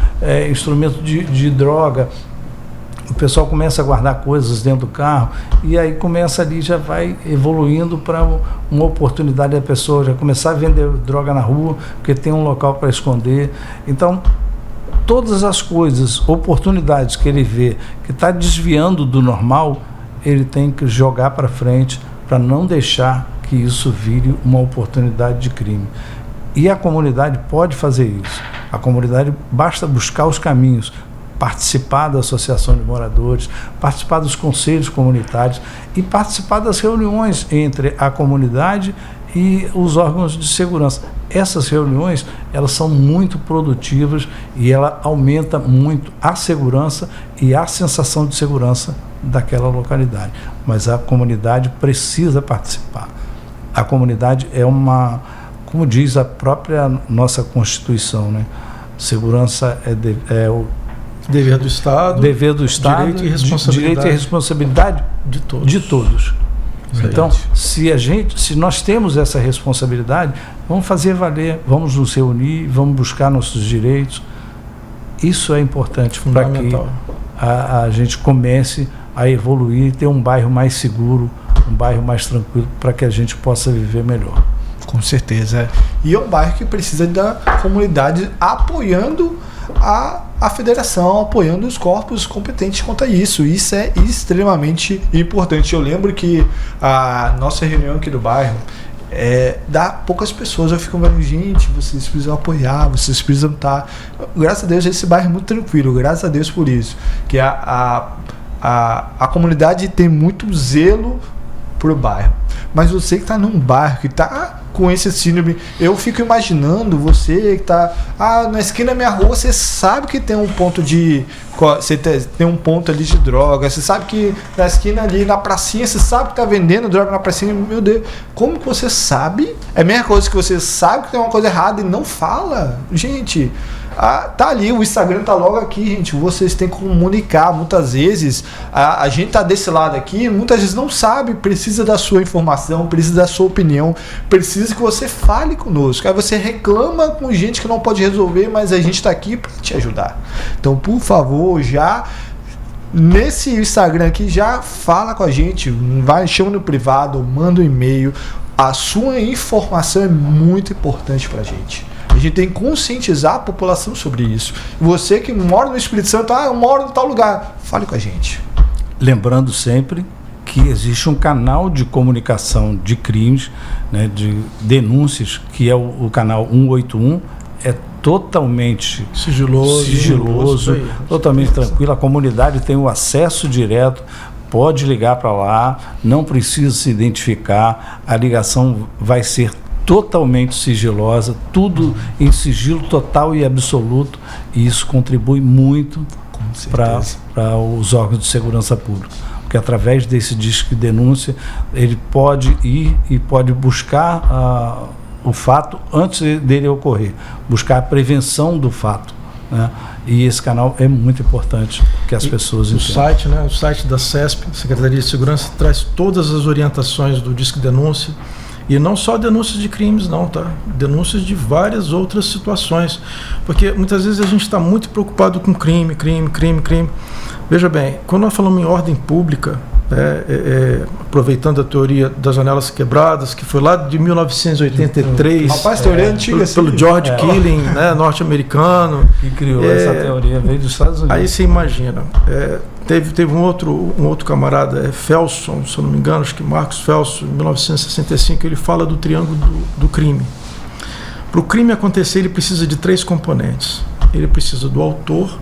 instrumento de droga. O pessoal começa a guardar coisas dentro do carro e aí começa ali, já vai evoluindo para uma oportunidade da pessoa já começar a vender droga na rua, porque tem um local para esconder. Então, todas as coisas, oportunidades que ele vê que está desviando do normal, ele tem que jogar para frente para não deixar que isso vire uma oportunidade de crime. E a comunidade pode fazer isso. A comunidade basta buscar os caminhos, participar da associação de moradores, participar dos conselhos comunitários e participar das reuniões entre a comunidade e os órgãos de segurança. Essas reuniões, elas são muito produtivas e ela aumenta muito a segurança e a sensação de segurança daquela localidade. Mas a comunidade precisa participar. A comunidade é como diz a própria nossa Constituição, né? Segurança é o dever do Estado, direito e responsabilidade de todos. Então, se nós temos essa responsabilidade, vamos fazer valer, vamos nos reunir, vamos buscar nossos direitos. Isso é importante para que a gente comece a evoluir, ter um bairro mais seguro, um bairro mais tranquilo, para que a gente possa viver melhor. Com certeza. E é um bairro que precisa da comunidade apoiando a federação, apoiando os corpos competentes quanto a isso. Isso é extremamente importante. Eu lembro que a nossa reunião aqui do bairro dá poucas pessoas. Eu fico vendo, gente, vocês precisam apoiar, vocês precisam estar... Graças a Deus, esse bairro é muito tranquilo, graças a Deus por isso. Que a comunidade tem muito zelo pro bairro. Mas você que está num bairro que está com esse síndrome, eu fico imaginando você que está na esquina da minha rua, você sabe que tem um ponto tem um ponto ali de droga, você sabe que na esquina ali, na pracinha, você sabe que está vendendo droga na pracinha. Meu Deus, como que você sabe? É a mesma coisa que você sabe que tem uma coisa errada e não fala. Gente, tá ali, o Instagram tá logo aqui, gente. Vocês têm que comunicar. Muitas vezes a gente tá desse lado aqui, muitas vezes não sabe, precisa da sua informação, precisa da sua opinião, precisa que você fale conosco. Aí você reclama com gente que não pode resolver, mas a gente tá aqui para te ajudar. Então, por favor, já nesse Instagram aqui, já fala com a gente, chama no privado, manda um e-mail. A sua informação é muito importante pra gente. A gente tem que conscientizar a população sobre isso. Você que mora no Espírito Santo, eu moro em tal lugar, fale com a gente. Lembrando sempre que existe um canal de comunicação de crimes, né, de denúncias, que é o canal 181, é totalmente sigiloso, totalmente tranquilo. A comunidade tem o acesso direto, pode ligar para lá, não precisa se identificar, a ligação vai ser totalmente sigilosa, tudo em sigilo total e absoluto, e isso contribui muito para os órgãos de segurança pública, porque através desse disque de denúncia ele pode ir e pode buscar o fato antes dele ocorrer, buscar a prevenção do fato, né? E esse canal é muito importante que as pessoas entendam. O site da CESP, Secretaria de Segurança, traz todas as orientações do disque denúncia. E não só denúncias de crimes, não, tá? Denúncias de várias outras situações. Porque muitas vezes a gente está muito preocupado com crime. Veja bem, quando nós falamos em ordem pública, aproveitando a teoria das janelas quebradas, que foi lá de 1983. Rapaz, teoria antiga, pelo George Killing, né, norte-americano. Que criou essa teoria, veio dos Estados Unidos. Aí você imagina. Teve um outro camarada, Felson, se eu não me engano, acho que Marcos Felson, em 1965, ele fala do triângulo do crime. Para o crime acontecer, ele precisa de 3 componentes. Ele precisa do autor,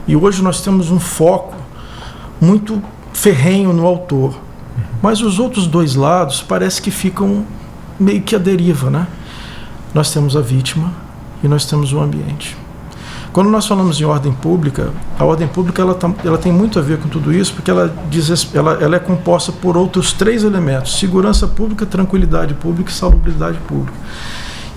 e hoje nós temos um foco muito ferrenho no autor. Mas os outros 2 lados parece que ficam meio que à deriva, né? Nós temos a vítima e nós temos o ambiente. Quando nós falamos em ordem pública, a ordem pública ela tem muito a ver com tudo isso, porque ela é composta por outros 3 elementos: segurança pública, tranquilidade pública e salubridade pública.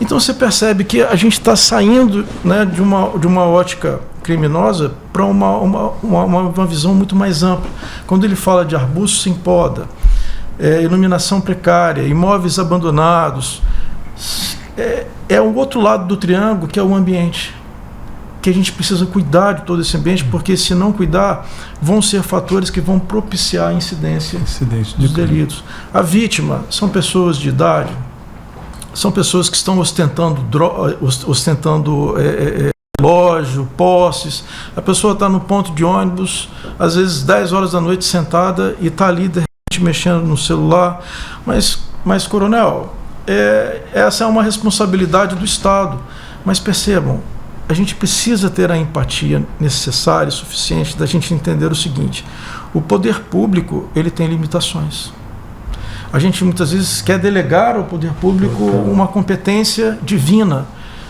Então você percebe que a gente está saindo, né, de uma ótica criminosa para uma visão muito mais ampla. Quando ele fala de arbusto sem poda, iluminação precária, imóveis abandonados. É o outro lado do triângulo, que é o ambiente, que a gente precisa cuidar de todo esse ambiente, porque se não cuidar, vão ser fatores que vão propiciar a incidência dos delitos. A vítima são pessoas de idade, são pessoas que estão ostentando relógio, posses. A pessoa está no ponto de ônibus, às vezes 10 horas da noite sentada e está ali de repente mexendo no celular. Mas coronel, essa é uma responsabilidade do Estado. Mas percebam, a gente precisa ter a empatia necessária e suficiente da gente entender o seguinte: o poder público, ele tem limitações. A gente muitas vezes quer delegar ao poder público uma competência divina.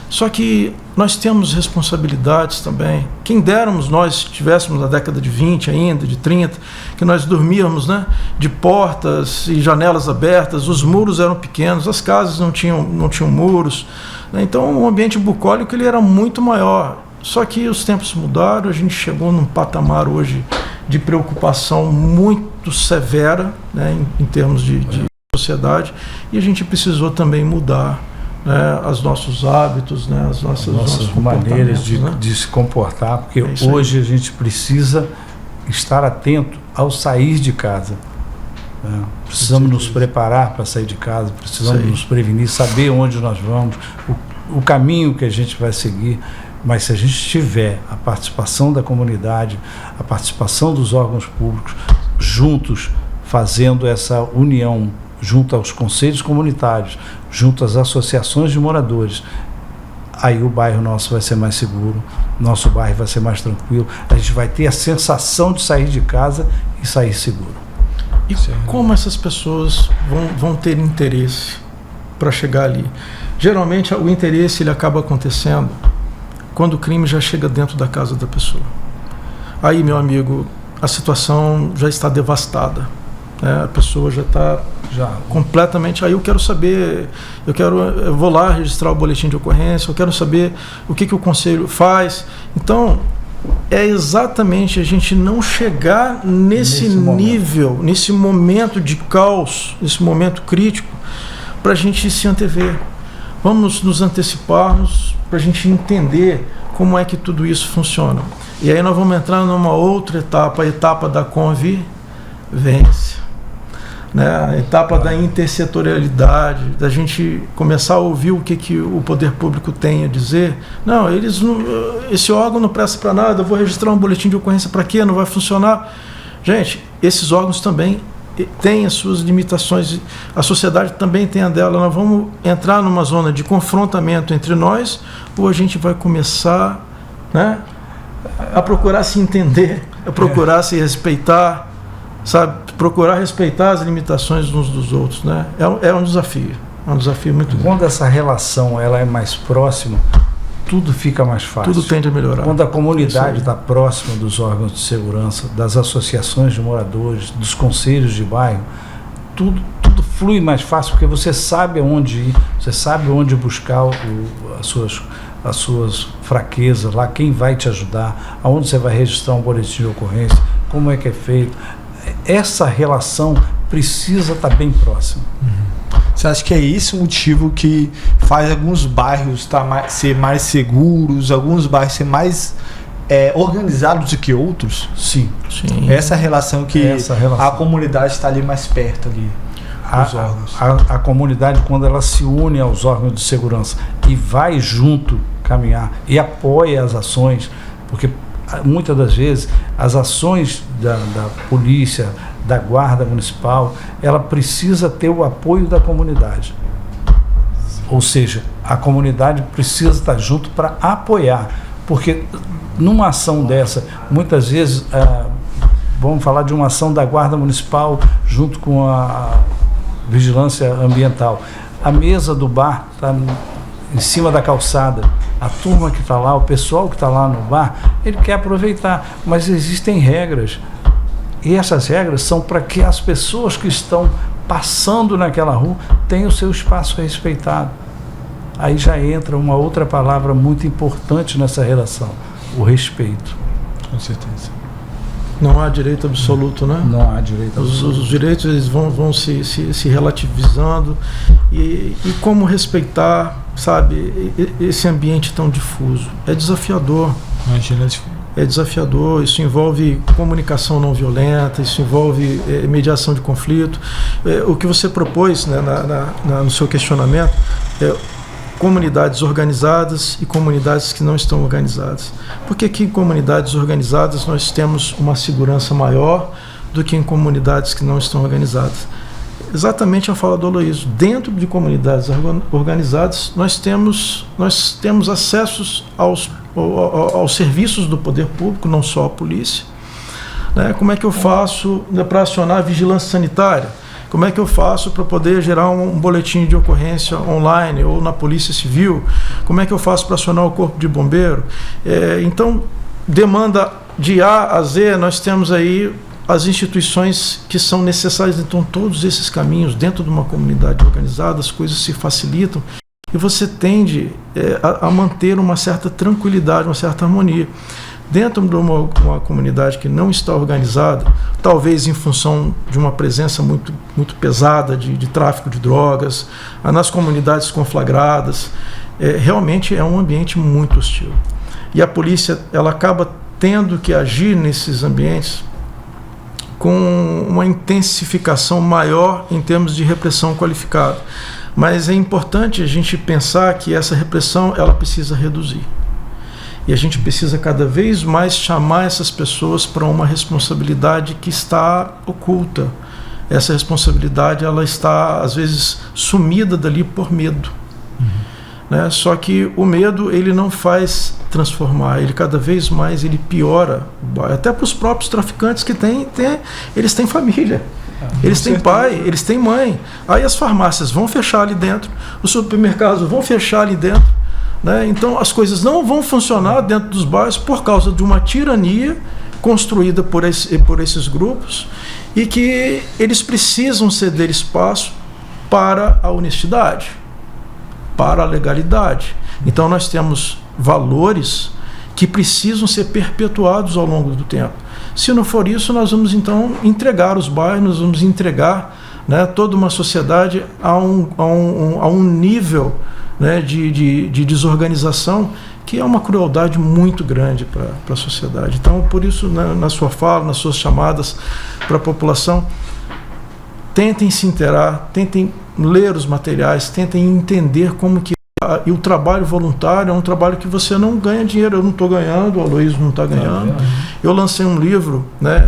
Só que nós temos responsabilidades também. Quem déramos nós tivéssemos na década de 20 ainda, de 30, que nós dormíamos, né, de portas e janelas abertas, os muros eram pequenos, as casas não tinham muros, né? Então o ambiente bucólico ele era muito maior. Só que os tempos mudaram, a gente chegou num patamar hoje de preocupação muito severa, né, em termos de sociedade, e a gente precisou também mudar, né, os nossos hábitos, né, as nossas maneiras de se comportar, porque hoje a gente precisa estar atento ao sair de casa. Né? Precisamos nos preparar para sair de casa, precisamos nos prevenir, saber onde nós vamos, o caminho que a gente vai seguir. Mas se a gente tiver a participação da comunidade, a participação dos órgãos públicos, juntos, fazendo essa união, junto aos conselhos comunitários, junto às associações de moradores, aí o bairro nosso vai ser mais seguro, nosso bairro vai ser mais tranquilo, a gente vai ter a sensação de sair de casa e sair seguro. E como essas pessoas vão ter interesse para chegar ali? Geralmente o interesse ele acaba acontecendo quando o crime já chega dentro da casa da pessoa. Aí, meu amigo, a situação já está devastada. A pessoa já está completamente. Aí eu quero saber, eu vou lá registrar o boletim de ocorrência, eu quero saber o que o conselho faz. Então, é exatamente a gente não chegar nesse nível, nesse momento de caos, nesse momento crítico, para a gente se antever. Vamos nos anteciparmos para a gente entender como é que tudo isso funciona. E aí nós vamos entrar numa outra etapa, a etapa da convivência, né? A etapa da intersetorialidade, da gente começar a ouvir o que o poder público tem a dizer. Não, esse órgão não presta para nada, eu vou registrar um boletim de ocorrência para quê? Não vai funcionar. Gente, esses órgãos também têm as suas limitações, a sociedade também tem a dela. Nós vamos entrar numa zona de confrontamento entre nós, ou a gente vai começar, né, a procurar se entender, a procurar se respeitar, sabe, procurar respeitar as limitações uns dos outros, né? É um desafio muito grande. Quando essa relação ela é mais próxima, tudo fica mais fácil. Tudo tende a melhorar. Quando a comunidade está próxima dos órgãos de segurança, das associações de moradores, dos conselhos de bairro, tudo flui mais fácil, porque você sabe aonde ir, você sabe onde buscar as suas fraquezas lá, quem vai te ajudar, aonde você vai registrar um boletim de ocorrência, como é que é feito. Essa relação precisa estar bem próxima. Você acha que é esse o motivo que faz alguns bairros ser mais seguros, alguns bairros ser mais organizados do que outros? Sim. Essa relação que a comunidade está ali mais perto ali dos órgãos. A comunidade, quando ela se une aos órgãos de segurança e vai junto caminhar e apoia as ações, porque muitas das vezes as ações da polícia, da guarda municipal, ela precisa ter o apoio da comunidade. Ou seja, a comunidade precisa estar junto para apoiar, porque numa ação dessa, muitas vezes, vamos falar de uma ação da guarda municipal junto com a vigilância ambiental, a mesa do bar está em cima da calçada, a turma que está lá, o pessoal que está lá no bar, ele quer aproveitar, mas existem regras. E essas regras são para que as pessoas que estão passando naquela rua tenham o seu espaço respeitado. Aí já entra uma outra palavra muito importante nessa relação, o respeito. Com certeza. Não há direito absoluto, né? Não há direito absoluto. Os direitos eles vão se relativizando e como respeitar, sabe, esse ambiente tão difuso. É desafiador. Imagina. É desafiador, isso envolve comunicação não violenta, isso envolve mediação de conflito. O que você propôs, né, no seu questionamento é comunidades organizadas e comunidades que não estão organizadas. Porque aqui em comunidades organizadas nós temos uma segurança maior do que em comunidades que não estão organizadas. Exatamente a fala do Aloysio. Dentro de comunidades organizadas nós temos acessos aos serviços do poder público, não só a polícia. Né? Como é que eu faço para acionar a vigilância sanitária? Como é que eu faço para poder gerar um boletim de ocorrência online ou na Polícia Civil? Como é que eu faço para acionar o Corpo de Bombeiro? Então, demanda de A a Z, nós temos aí as instituições que são necessárias. Então, todos esses caminhos, dentro de uma comunidade organizada, as coisas se facilitam e você tende a manter uma certa tranquilidade, uma certa harmonia. Dentro de uma comunidade que não está organizada, talvez em função de uma presença muito, muito pesada de tráfico de drogas, nas comunidades conflagradas, realmente é um ambiente muito hostil. E a polícia ela acaba tendo que agir nesses ambientes com uma intensificação maior em termos de repressão qualificada. Mas é importante a gente pensar que essa repressão ela precisa reduzir. E a gente precisa cada vez mais chamar essas pessoas para uma responsabilidade que está oculta. Essa responsabilidade ela está, às vezes, sumida dali por medo. Né? Só que o medo ele não faz transformar, ele cada vez mais ele piora. Até para os próprios traficantes que eles têm família. Eles têm pai, eles têm mãe. Aí as farmácias vão fechar ali dentro, os supermercados vão fechar ali dentro. Né? Então as coisas não vão funcionar dentro dos bairros por causa de uma tirania construída por esses grupos e que eles precisam ceder espaço para a honestidade, para a legalidade. Então nós temos valores que precisam ser perpetuados ao longo do tempo. Se não for isso, nós vamos então entregar os bairros, nós vamos entregar, né, toda uma sociedade a um nível, né, de desorganização que é uma crueldade muito grande para a sociedade. Então, por isso, na sua fala, nas suas chamadas para a população, tentem se inteirar, tentem ler os materiais, tentem entender como que e o trabalho voluntário é um trabalho que você não ganha dinheiro. Eu não estou ganhando, o Aloysio não está ganhando. Eu lancei um livro, né,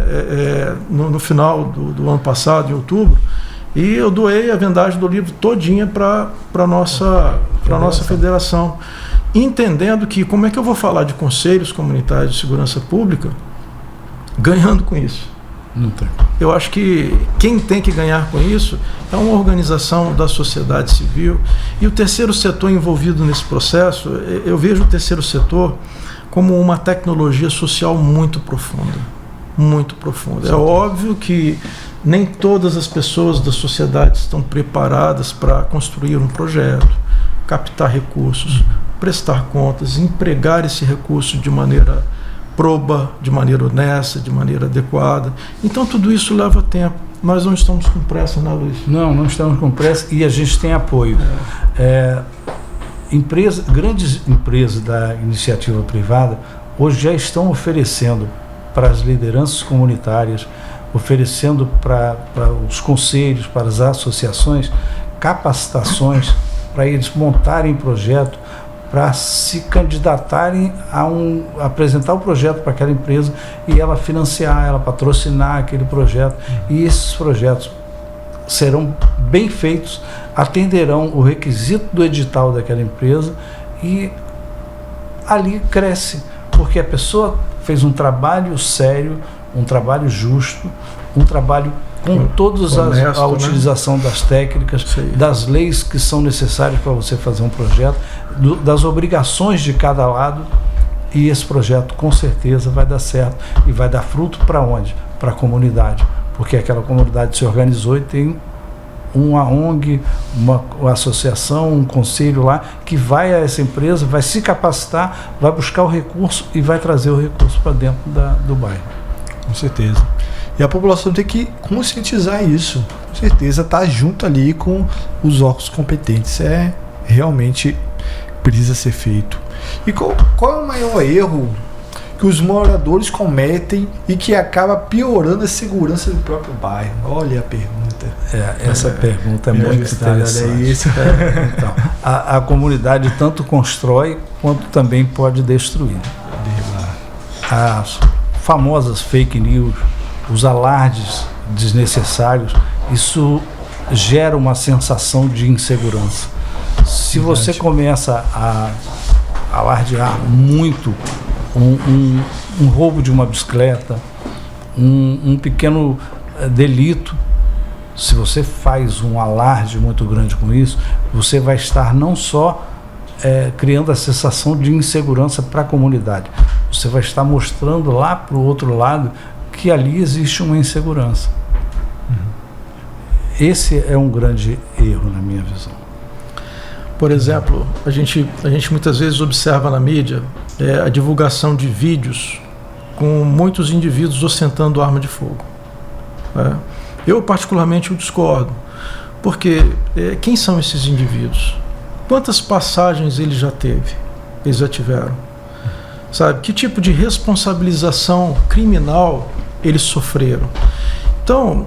no final do ano passado, em outubro, e eu doei a vendagem do livro todinha para a nossa federação, entendendo que como é que eu vou falar de conselhos comunitários de segurança pública ganhando com isso? Não tem. Eu acho que quem tem que ganhar com isso é uma organização da sociedade civil e o terceiro setor envolvido nesse processo. Eu vejo o terceiro setor como uma tecnologia social muito profunda, muito profunda. É óbvio que nem todas as pessoas da sociedade estão preparadas para construir um projeto, captar recursos, prestar contas, empregar esse recurso de maneira proba, de maneira honesta, de maneira adequada. Então tudo isso leva tempo. Nós não estamos com pressa, né, Luiz? Não estamos com pressa e a gente tem apoio. Grandes empresas da iniciativa privada hoje já estão oferecendo para as lideranças comunitárias, oferecendo para os conselhos, para as associações, capacitações para eles montarem projeto, para se candidatarem a apresentar o projeto para aquela empresa e ela financiar, ela patrocinar aquele projeto. E esses projetos serão bem feitos, atenderão o requisito do edital daquela empresa e ali cresce, porque a pessoa fez um trabalho sério, um trabalho justo, um trabalho com toda a utilização, né, das técnicas, das leis que são necessárias para você fazer um projeto, das obrigações de cada lado, e esse projeto com certeza vai dar certo e vai dar fruto para onde? Para a comunidade, porque aquela comunidade se organizou e tem uma ONG, uma associação, um conselho lá que vai a essa empresa, vai se capacitar, vai buscar o recurso e vai trazer o recurso para dentro do bairro. certeza. E a população tem que conscientizar isso. Com certeza, tá junto ali com os órgãos competentes. Realmente precisa ser feito. E qual é o maior erro que os moradores cometem e que acaba piorando a segurança do próprio bairro? Olha a pergunta. Essa pergunta é muito interessante. É isso. Então, a comunidade tanto constrói quanto também pode destruir. As famosas fake news, os alardes desnecessários, isso gera uma sensação de insegurança. Se você começa a alardear muito um roubo de uma bicicleta, um pequeno delito, se você faz um alarde muito grande com isso, você vai estar não só criando a sensação de insegurança para a comunidade, você vai estar mostrando lá para o outro lado que ali existe uma insegurança. Esse é um grande erro na minha visão. Por exemplo, a gente muitas vezes observa na mídia a divulgação de vídeos com muitos indivíduos ostentando arma de fogo. Eu particularmente o discordo, porque quem são esses indivíduos? Quantas passagens ele já teve? Eles já tiveram? Sabe? Que tipo de responsabilização criminal eles sofreram? Então,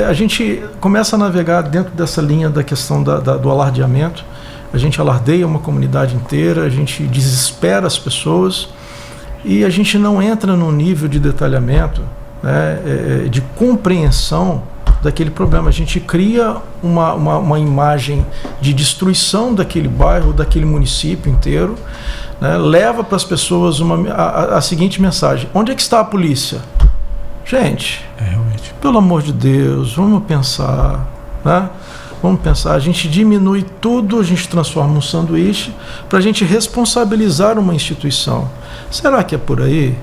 a gente começa a navegar dentro dessa linha da questão do alardeamento. A gente alardeia uma comunidade inteira, a gente desespera as pessoas e a gente não entra no nível de detalhamento, de compreensão daquele problema. A gente cria uma imagem de destruição daquele bairro, daquele município inteiro, leva para as pessoas a seguinte mensagem: onde é que está a polícia? Gente, realmente, pelo amor de Deus, vamos pensar, Vamos pensar, a gente diminui tudo, a gente transforma um sanduíche para a gente responsabilizar uma instituição. Será que é por aí?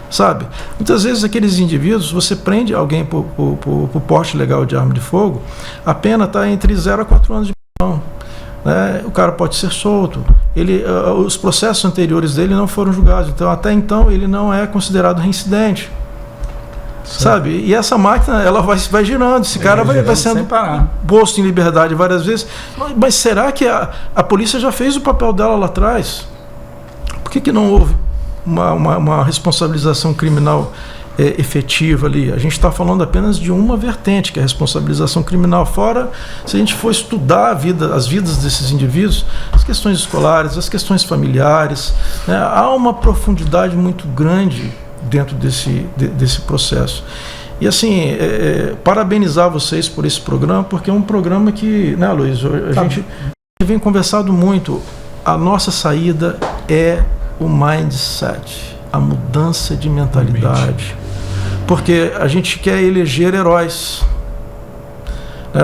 Sabe? Muitas vezes aqueles indivíduos, você prende alguém por porte legal de arma de fogo, a pena está entre 0 a 4 anos de prisão. O cara pode ser solto. Os processos anteriores dele não foram julgados, então até então ele não é considerado reincidente. Sabe? E essa máquina, ela vai girando, esse cara vai sendo posto em liberdade várias vezes. Mas será que a polícia já fez o papel dela lá atrás? Por que não houve uma responsabilização criminal efetiva ali? A gente está falando apenas de uma vertente, que é a responsabilização criminal. Fora, se a gente for estudar as vidas desses indivíduos, as questões escolares, as questões familiares, há uma profundidade muito grande dentro desse processo. E assim, parabenizar vocês por esse programa, porque é um programa que, Luiz, a gente vem conversando muito. A nossa saída é o mindset, a mudança de mentalidade. Porque a gente quer eleger heróis.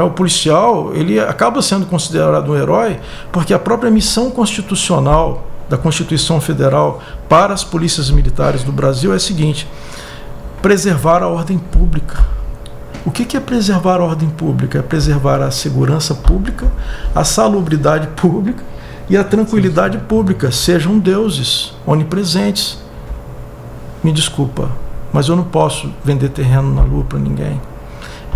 O policial, ele acaba sendo considerado um herói porque a própria missão constitucional da Constituição Federal para as polícias militares do Brasil é a seguinte: preservar a ordem pública. O que é preservar a ordem pública? É preservar a segurança pública, a salubridade pública e a tranquilidade pública. Sejam deuses onipresentes. Me desculpa, mas eu não posso vender terreno na lua para ninguém.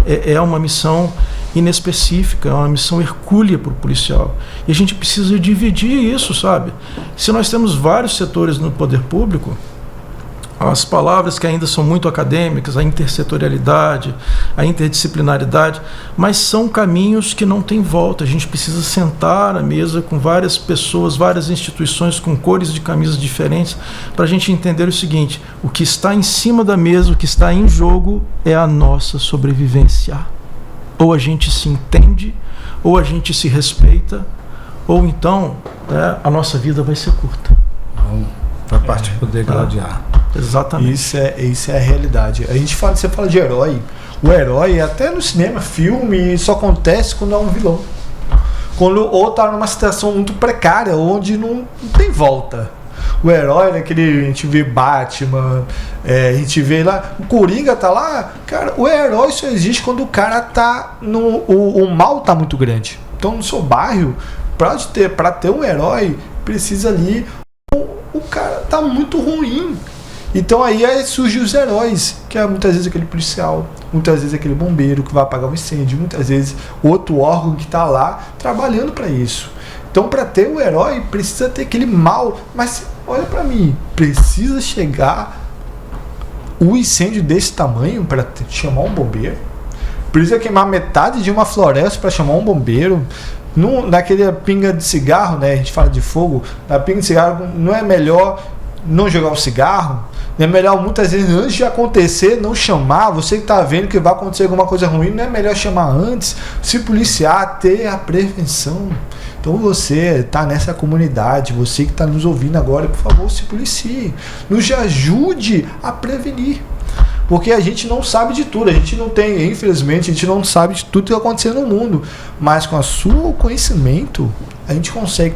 É uma missão inespecífica, é uma missão hercúlea para o policial. E a gente precisa dividir isso, sabe? Se nós temos vários setores no poder público, as palavras que ainda são muito acadêmicas, a intersetorialidade, a interdisciplinaridade, mas são caminhos que não têm volta. A gente precisa sentar à mesa com várias pessoas, várias instituições com cores de camisas diferentes, para a gente entender o seguinte: o que está em cima da mesa, o que está em jogo é a nossa sobrevivência. Ou a gente se entende, ou a gente se respeita, ou então a nossa vida vai ser curta. Vai partir para poder gladiar. Exatamente. Isso é a realidade. Você fala de herói. O herói, até no cinema, filme, isso acontece quando é um vilão. Ou tá numa situação muito precária, onde não tem volta. O herói, a gente vê Batman, a gente vê lá, o Coringa tá lá, cara, o herói só existe quando o cara tá o mal tá muito grande. Então no seu bairro, pra ter um herói, precisa ali, o cara tá muito ruim. Então aí surgem os heróis, que é muitas vezes aquele policial, muitas vezes aquele bombeiro que vai apagar um incêndio, muitas vezes outro órgão que está lá trabalhando para isso. Então, para ter o herói, precisa ter aquele mal. Mas olha para mim, precisa chegar um incêndio desse tamanho para chamar um bombeiro? Precisa queimar metade de uma floresta para chamar um bombeiro? Naquele pinga de cigarro, né? A gente fala de fogo. Na pinga de cigarro, não é melhor não jogar um cigarro? Não é melhor, muitas vezes, antes de acontecer, não chamar? Você que está vendo que vai acontecer alguma coisa ruim, não é melhor chamar antes? Se policiar, ter a prevenção. Então você está nessa comunidade, você que está nos ouvindo agora, por favor, se policie. Nos ajude a prevenir. Porque a gente não sabe de tudo, a gente não tem, infelizmente, a gente não sabe de tudo que está acontecendo no mundo. Mas com o seu conhecimento, a gente consegue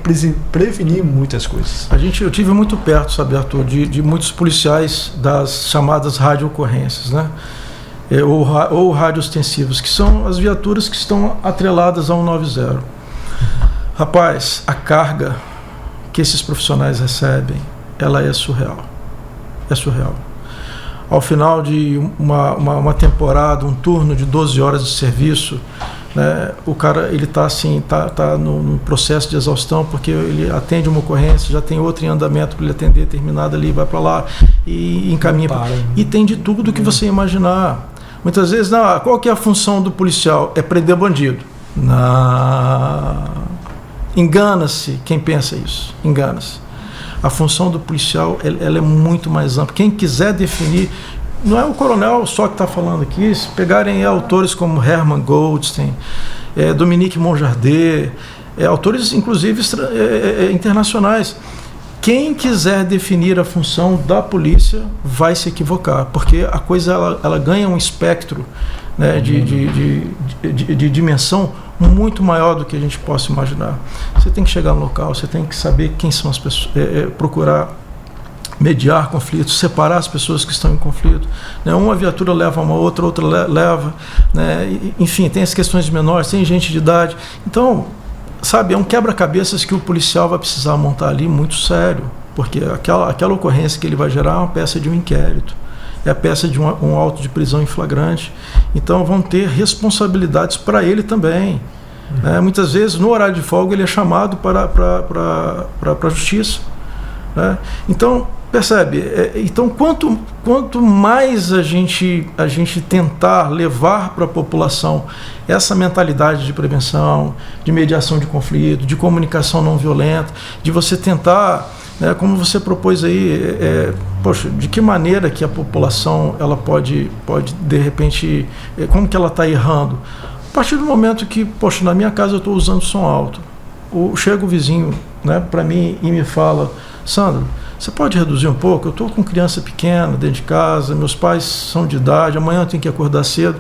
prevenir muitas coisas. Eu tive muito perto, sabe, Arthur, de muitos policiais das chamadas radio-ocorrências, né? Ou rádio-ostensivos, que são as viaturas que estão atreladas ao 190. Rapaz, a carga que esses profissionais recebem, ela é surreal. É surreal. Ao final de uma temporada, um turno de 12 horas de serviço, né, o cara ele está assim, tá no processo de exaustão, porque ele atende uma ocorrência, já tem outra em andamento para ele atender, terminada ali, vai para lá e encaminha. E tem de tudo que você imaginar. Muitas vezes, qual que é a função do policial? É prender bandido. Engana-se quem pensa isso. Engana-se. A função do policial ela é muito mais ampla. Quem quiser definir, não é o coronel só que está falando aqui, se pegarem autores como Hermann Goldstein, Dominique Monjardet, autores inclusive internacionais, quem quiser definir a função da polícia vai se equivocar, porque a coisa ela ganha um espectro, né, de dimensão muito maior do que a gente possa imaginar. Você tem que chegar no local, você tem que saber quem são as pessoas, procurar mediar conflitos, separar as pessoas que estão em conflito, né? Uma viatura leva uma outra leva, né? Enfim, tem as questões de menores, tem gente de idade. Então, sabe, é um quebra-cabeças que o policial vai precisar montar ali muito sério, porque aquela ocorrência que ele vai gerar é uma peça de um inquérito, é a peça de um auto de prisão em flagrante. Então vão ter responsabilidades para ele também. Muitas vezes no horário de folga ele é chamado para a justiça, né? Então percebe, então quanto mais a gente tentar levar para a população essa mentalidade de prevenção, de mediação de conflito, de comunicação não violenta, de você tentar, né, como você propôs aí, poxa, de que maneira que a população ela pode de repente, como que ela está errando? A partir do momento que, poxa, na minha casa eu estou usando som alto, chega o vizinho, né, para mim e me fala: Sandro, você pode reduzir um pouco? Eu estou com criança pequena dentro de casa, meus pais são de idade, amanhã eu tenho que acordar cedo.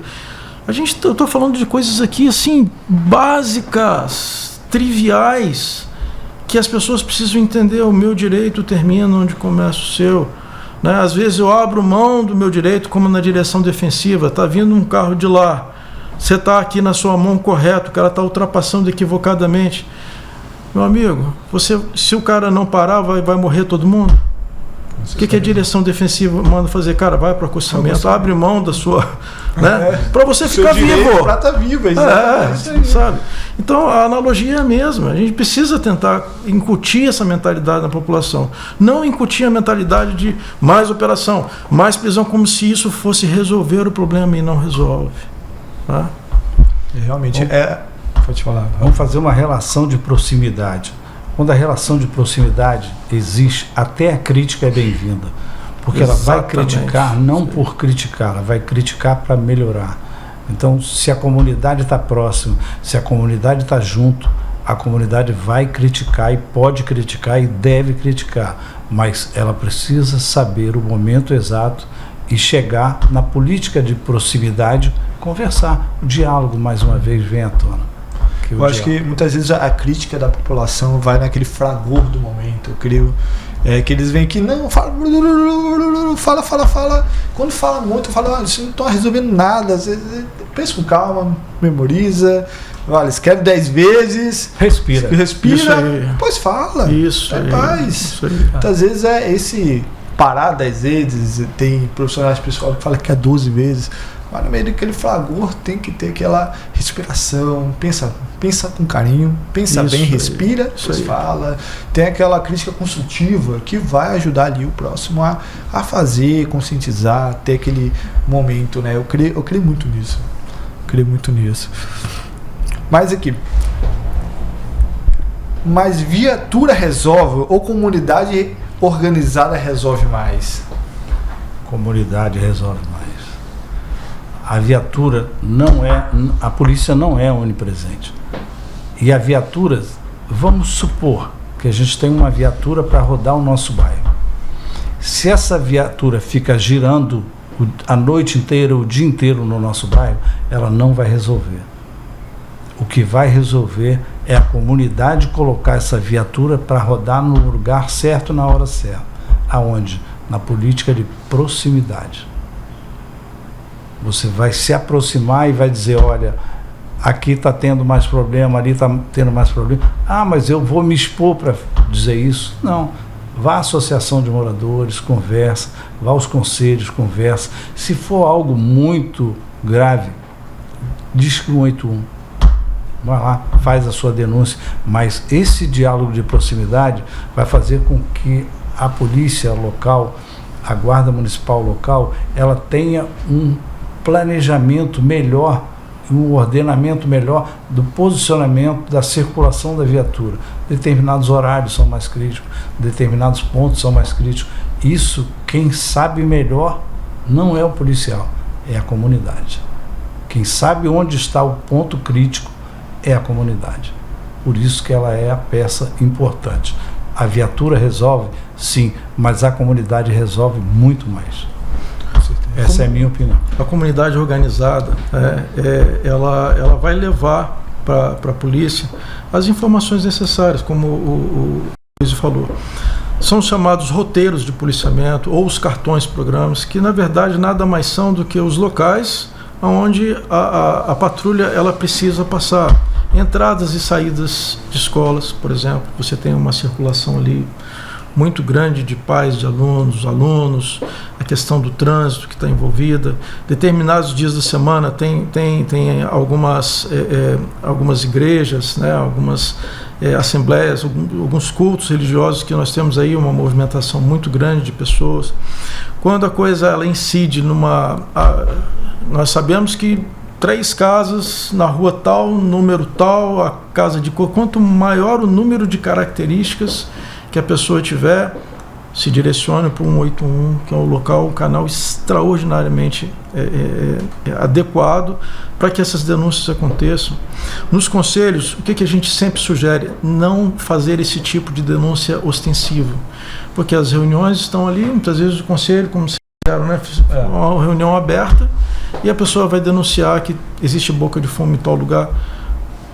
Eu estou falando de coisas aqui assim, básicas, triviais, que as pessoas precisam entender. O meu direito termina onde começa o seu, né? Às vezes eu abro mão do meu direito, como na direção defensiva, está vindo um carro de lá, você está aqui na sua mão correto, o cara está ultrapassando equivocadamente. Meu amigo, se o cara não parar, vai morrer todo mundo? O que a direção defensiva manda fazer? Cara, vai para o acostamento, abre mão da sua, né? Para você ficar vivo. Para estar vivo, sabe? Então a analogia é a mesma. A gente precisa tentar incutir essa mentalidade na população. Não incutir a mentalidade de mais operação, mais prisão, como se isso fosse resolver o problema, e não resolve. Tá? Realmente pode falar. Vamos fazer uma relação de proximidade. Quando a relação de proximidade existe, até a crítica é bem-vinda. Porque ela vai criticar não por criticar, ela vai criticar para melhorar. Então, se a comunidade está próxima, se a comunidade está junto, a comunidade vai criticar e pode criticar e deve criticar. Mas ela precisa saber o momento exato e chegar na política de proximidade, conversar. O diálogo, mais uma vez, vem à tona. Eu acho que muitas vezes a crítica da população vai naquele fragor do momento, eu creio. Que eles vêm aqui, não, fala. Quando fala muito, fala: isso não está resolvendo nada. Pensa com calma, memoriza. Olha, escreve 10 vezes. Respira. Depois fala. Isso. Paz. Muitas vezes parar 10 vezes, tem profissionais psicólogos que falam que é 12 vezes, mas no meio daquele fragor tem que ter aquela respiração, pensa com carinho, pensa Isso bem, aí, respira, isso depois aí. fala, tem aquela crítica construtiva que vai ajudar ali o próximo a fazer, conscientizar, ter aquele momento, né? Eu creio muito nisso. Mas aqui, mas viatura resolve ou comunidade organizada resolve mais? Comunidade resolve mais. A viatura a polícia não é onipresente. E a viatura, vamos supor que a gente tem uma viatura para rodar o nosso bairro. Se essa viatura fica girando a noite inteira, o dia inteiro no nosso bairro, ela não vai resolver. O que vai resolver é a comunidade colocar essa viatura para rodar no lugar certo, na hora certa. Aonde? Na política de proximidade. Você vai se aproximar e vai dizer, olha, aqui está tendo mais problema, ali está tendo mais problema. Ah, mas eu vou me expor para dizer isso. Não. Vá à associação de moradores, conversa. Vá aos conselhos, conversa. Se for algo muito grave, diz que 181. Vai lá, faz a sua denúncia. Mas esse diálogo de proximidade vai fazer com que a polícia local, a guarda municipal local, ela tenha um planejamento melhor, um ordenamento melhor do posicionamento da circulação da viatura. Determinados horários são mais críticos, determinados pontos são mais críticos. Isso, quem sabe melhor, não é o policial, é a comunidade. Quem sabe onde está o ponto crítico é a comunidade. Por isso que ela é a peça importante. A viatura resolve, sim, mas a comunidade resolve muito mais. Essa é a minha opinião. A comunidade organizada, ela vai levar para a polícia as informações necessárias, como o Luiz falou. São chamados roteiros de policiamento ou os cartões programas, que na verdade nada mais são do que os locais onde a patrulha ela precisa passar. Entradas e saídas de escolas, por exemplo, você tem uma circulação ali muito grande de pais de alunos, a questão do trânsito que está envolvida. Determinados dias da semana tem algumas igrejas, né, algumas assembleias, alguns cultos religiosos que nós temos aí uma movimentação muito grande de pessoas. Quando a coisa ela incide nós sabemos que 3 casas na rua tal, número tal, a casa de cor. Quanto maior o número de características que a pessoa tiver, se direcione para o 181, que é um local, um canal extraordinariamente adequado para que essas denúncias aconteçam. Nos conselhos, o que a gente sempre sugere? Não fazer esse tipo de denúncia ostensiva, porque as reuniões estão ali, muitas vezes o conselho, como vocês fizeram, né? Uma reunião aberta, e a pessoa vai denunciar que existe boca de fumo em tal lugar.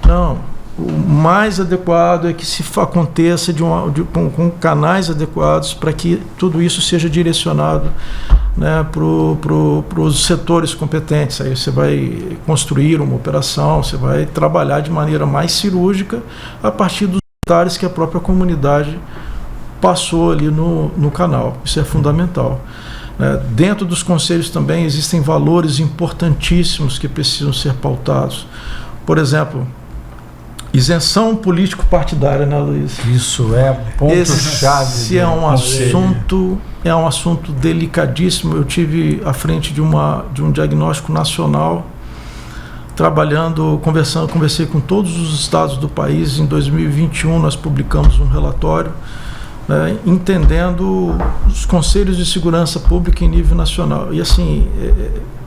Não. O mais adequado é que se aconteça com canais adequados para que tudo isso seja direcionado, né, para os setores competentes. Aí você vai construir uma operação, você vai trabalhar de maneira mais cirúrgica a partir dos detalhes que a própria comunidade passou ali no canal. Isso é fundamental. Dentro dos conselhos também existem valores importantíssimos que precisam ser pautados. Por exemplo, isenção político-partidária, né, Luiz? Isso é ponto-chave. Esse é um assunto delicadíssimo. Eu tive à frente de um diagnóstico nacional, conversei com todos os estados do país. Em 2021 nós publicamos um relatório, né, entendendo os conselhos de segurança pública em nível nacional. E assim,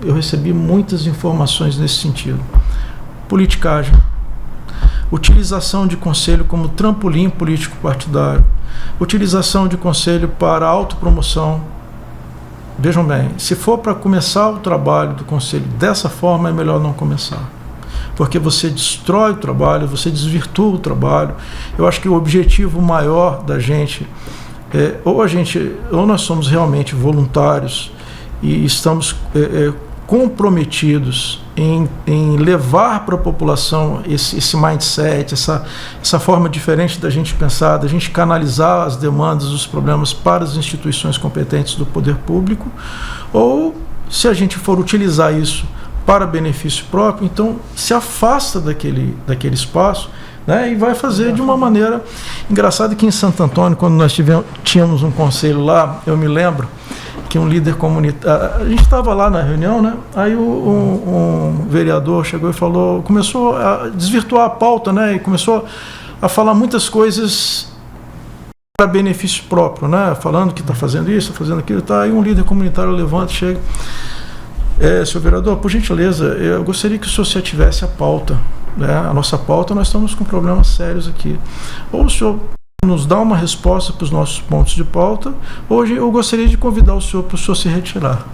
eu recebi muitas informações nesse sentido. Politicagem, utilização de conselho como trampolim político-partidário, utilização de conselho para autopromoção. Vejam bem, se for para começar o trabalho do conselho dessa forma, é melhor não começar, porque você destrói o trabalho, você desvirtua o trabalho. Eu acho que o objetivo maior da gente ou nós somos realmente voluntários e estamos comprometidos em levar para a população esse mindset, essa forma diferente da gente pensar, da gente canalizar as demandas, os problemas para as instituições competentes do poder público, ou se a gente for utilizar isso para benefício próprio, então se afasta daquele espaço, né, e vai fazer de uma maneira engraçada. Que em Santo Antônio, quando nós tínhamos um conselho lá, eu me lembro que um líder comunitário, a gente estava lá na reunião, né? Aí um vereador chegou e falou, começou a desvirtuar a pauta, né? E começou a falar muitas coisas para benefício próprio, né? Falando que está fazendo isso, está fazendo aquilo, tá? Aí um líder comunitário levanta e chega: senhor vereador, por gentileza, eu gostaria que o senhor se ativesse a pauta, né? A nossa pauta, nós estamos com problemas sérios aqui. Ou o senhor nos dá uma resposta para os nossos pontos de pauta, hoje eu gostaria de convidar o senhor para o senhor se retirar.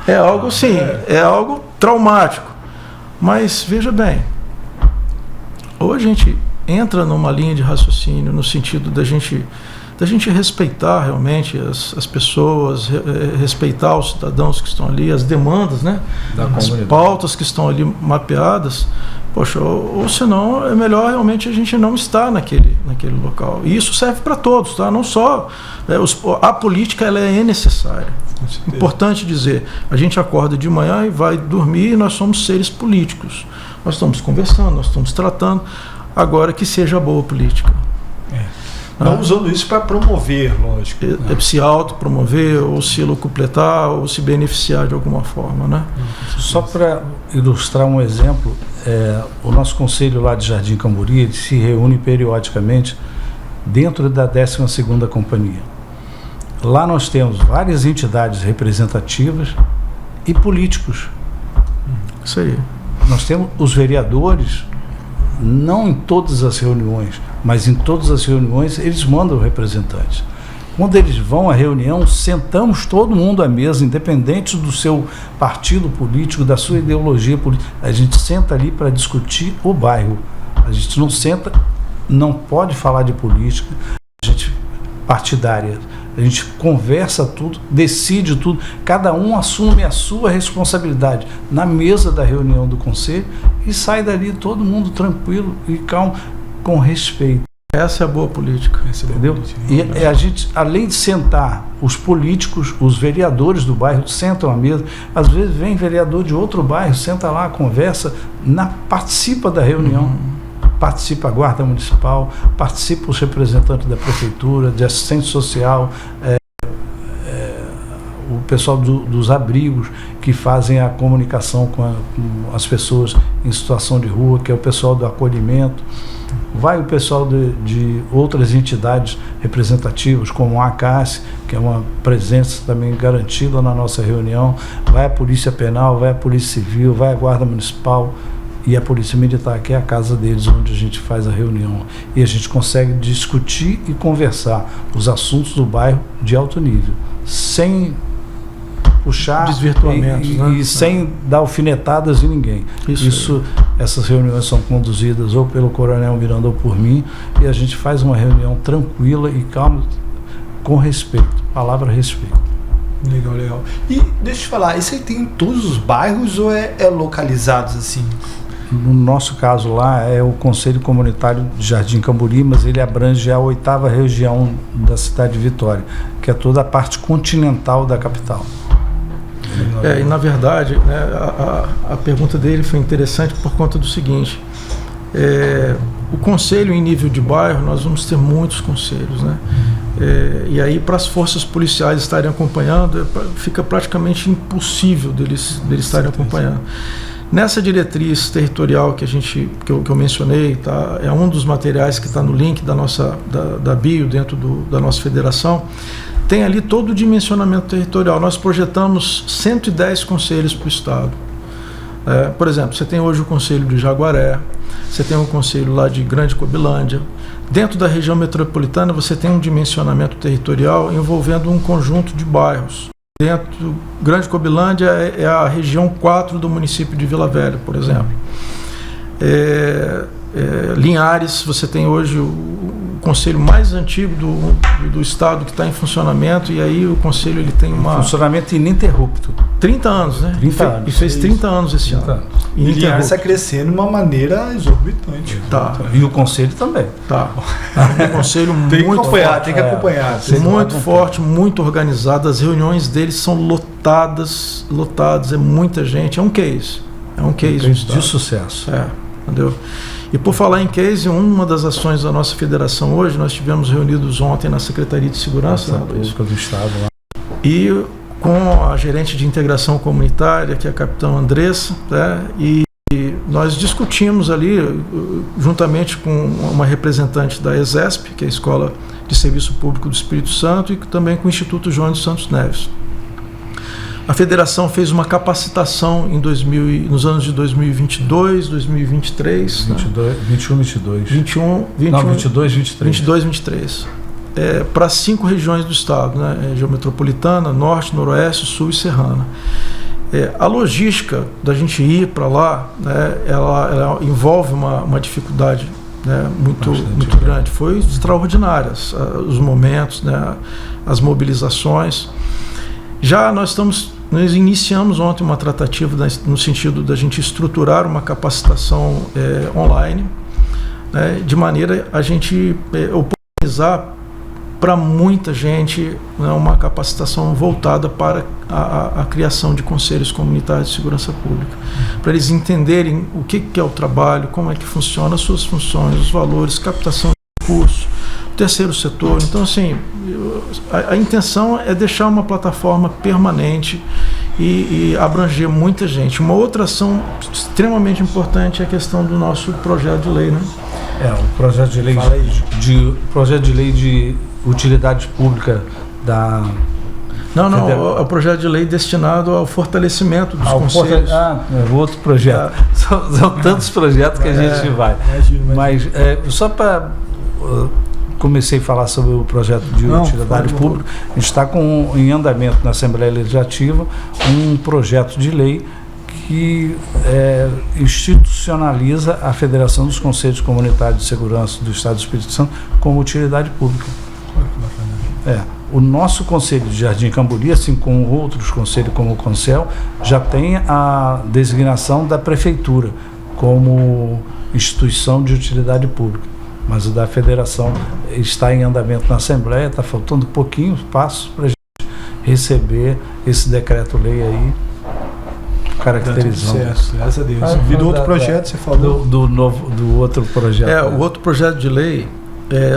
É algo assim, é algo traumático. Mas veja bem, ou a gente entra numa linha de raciocínio no sentido da gente respeitar realmente as pessoas, respeitar os cidadãos que estão ali, as demandas, né? As pautas que estão ali mapeadas. Poxa, ou senão é melhor realmente a gente não estar naquele local. E isso serve para todos, tá? Não só a política, ela é necessária. Importante dizer, a gente acorda de manhã e vai dormir, e nós somos seres políticos. Nós estamos conversando, nós estamos tratando. Agora que seja boa política. Não usando isso para promover, lógico. Se autopromover, ou se locupletar, ou se beneficiar de alguma forma, né? Só para ilustrar um exemplo, o nosso conselho lá de Jardim Camburi, ele se reúne periodicamente dentro da 12ª Companhia. Lá nós temos várias entidades representativas e políticos. Isso aí. Nós temos os vereadores, não em todas as reuniões, mas em todas as reuniões eles mandam representantes. Quando eles vão à reunião, sentamos todo mundo à mesa, independente do seu partido político, da sua ideologia política. A gente senta ali para discutir o bairro. A gente não senta, não pode falar de política, a gente partidária. A gente conversa tudo, decide tudo, cada um assume a sua responsabilidade na mesa da reunião do conselho e sai dali todo mundo tranquilo e calmo, com respeito. Essa é a boa política. Entendeu? E a gente, além de sentar, os políticos, os vereadores do bairro sentam à mesa, às vezes vem vereador de outro bairro, senta lá, conversa, participa da reunião. Participa a Guarda Municipal, participa os representantes da Prefeitura, de assistente social, o pessoal dos abrigos que fazem a comunicação com as pessoas em situação de rua, que é o pessoal do acolhimento. Vai o pessoal de outras entidades representativas, como a ACAS, que é uma presença também garantida na nossa reunião. Vai a Polícia Penal, vai a Polícia Civil, vai a Guarda Municipal e a Polícia Militar, que é a casa deles, onde a gente faz a reunião. E a gente consegue discutir e conversar os assuntos do bairro de alto nível, sem puxar desvirtuamentos, e sem dar alfinetadas em ninguém. Essas reuniões são conduzidas ou pelo Coronel Miranda ou por mim, e a gente faz uma reunião tranquila e calma, com respeito. Palavra respeito. Legal. E deixa eu te falar, isso aí tem em todos os bairros ou é localizados assim? No nosso caso lá é o Conselho Comunitário de Jardim Camburi, mas ele abrange a 8ª região da cidade de Vitória, que é toda a parte continental da capital. E na verdade, né, a pergunta dele foi interessante por conta do seguinte: o conselho em nível de bairro, nós vamos ter muitos conselhos, né? E aí, para as forças policiais estarem acompanhando, fica praticamente impossível deles estarem acompanhando. Nessa diretriz territorial que eu mencionei, tá? É um dos materiais que está no link da bio dentro da nossa federação. Tem ali todo o dimensionamento territorial. Nós projetamos 110 conselhos para o estado. Por exemplo, você tem hoje o conselho de Jaguaré, você tem um conselho lá de Grande Cobilândia. Dentro da região metropolitana, você tem um dimensionamento territorial envolvendo um conjunto de bairros. Dentro do Grande Cobilândia é a região 4 do município de Vila Velha, por exemplo. Linhares, você tem hoje o conselho mais antigo do estado que está em funcionamento, e aí o conselho ele tem uma... Funcionamento ininterrupto. 30 anos, né? 30 anos. E fez 30 anos esse ano. E Linhares está crescendo de uma maneira exorbitante. Tá. E o conselho também. Tá. Um conselho tem muito forte. Tem que acompanhar. Muito forte, muito organizado. As reuniões deles são lotadas, é muita gente. É um case. É um case de sucesso. Entendeu? E por falar em case, uma das ações da nossa federação hoje, nós tivemos reunidos ontem na Secretaria de Segurança Pública do Estado lá. E com a gerente de integração comunitária, que é a capitã Andressa, né? E nós discutimos ali, juntamente com uma representante da ESESP, que é a Escola de Serviço Público do Espírito Santo, e também com o Instituto João de Santos Neves. A federação fez uma capacitação nos anos de 2022, 2023. 21, 22. 21, não, 22, 23. 22, 23. Para 5 regiões do estado, né? Região metropolitana, norte, noroeste, sul e serrana. A logística da gente ir para lá, né, ela envolve uma dificuldade, né, muito grande. Foi extraordinária os momentos, né, as mobilizações. Já nós iniciamos ontem uma tratativa no sentido da gente estruturar uma capacitação online, né, de maneira a gente oportunizar para muita gente, né, uma capacitação voltada para a criação de conselhos comunitários de segurança pública, para eles entenderem o que é o trabalho, como é que funciona, as suas funções, os valores, captação de recursos, terceiro setor. Então, assim, a intenção é deixar uma plataforma permanente e abranger muita gente. Uma outra ação extremamente importante é a questão do nosso projeto de lei, né? O projeto de lei de utilidade pública da... Não, é o projeto de lei destinado ao fortalecimento dos conselhos. É outro projeto. São tantos projetos que a gente vai. Mas só para... comecei a falar sobre o projeto de utilidade pública. A gente está em andamento na Assembleia Legislativa um projeto de lei que institucionaliza a Federação dos Conselhos Comunitários de Segurança do Estado do Espírito Santo como utilidade pública. O nosso Conselho de Jardim Camburi, assim como outros conselhos como o Concel, já tem a designação da Prefeitura como instituição de utilidade pública. Mas o da Federação está em andamento na Assembleia, está faltando pouquinhos passos para a gente receber esse decreto-lei aí, caracterizando. Graças a Deus. E do outro projeto, você falou? Do outro projeto. O outro projeto de lei,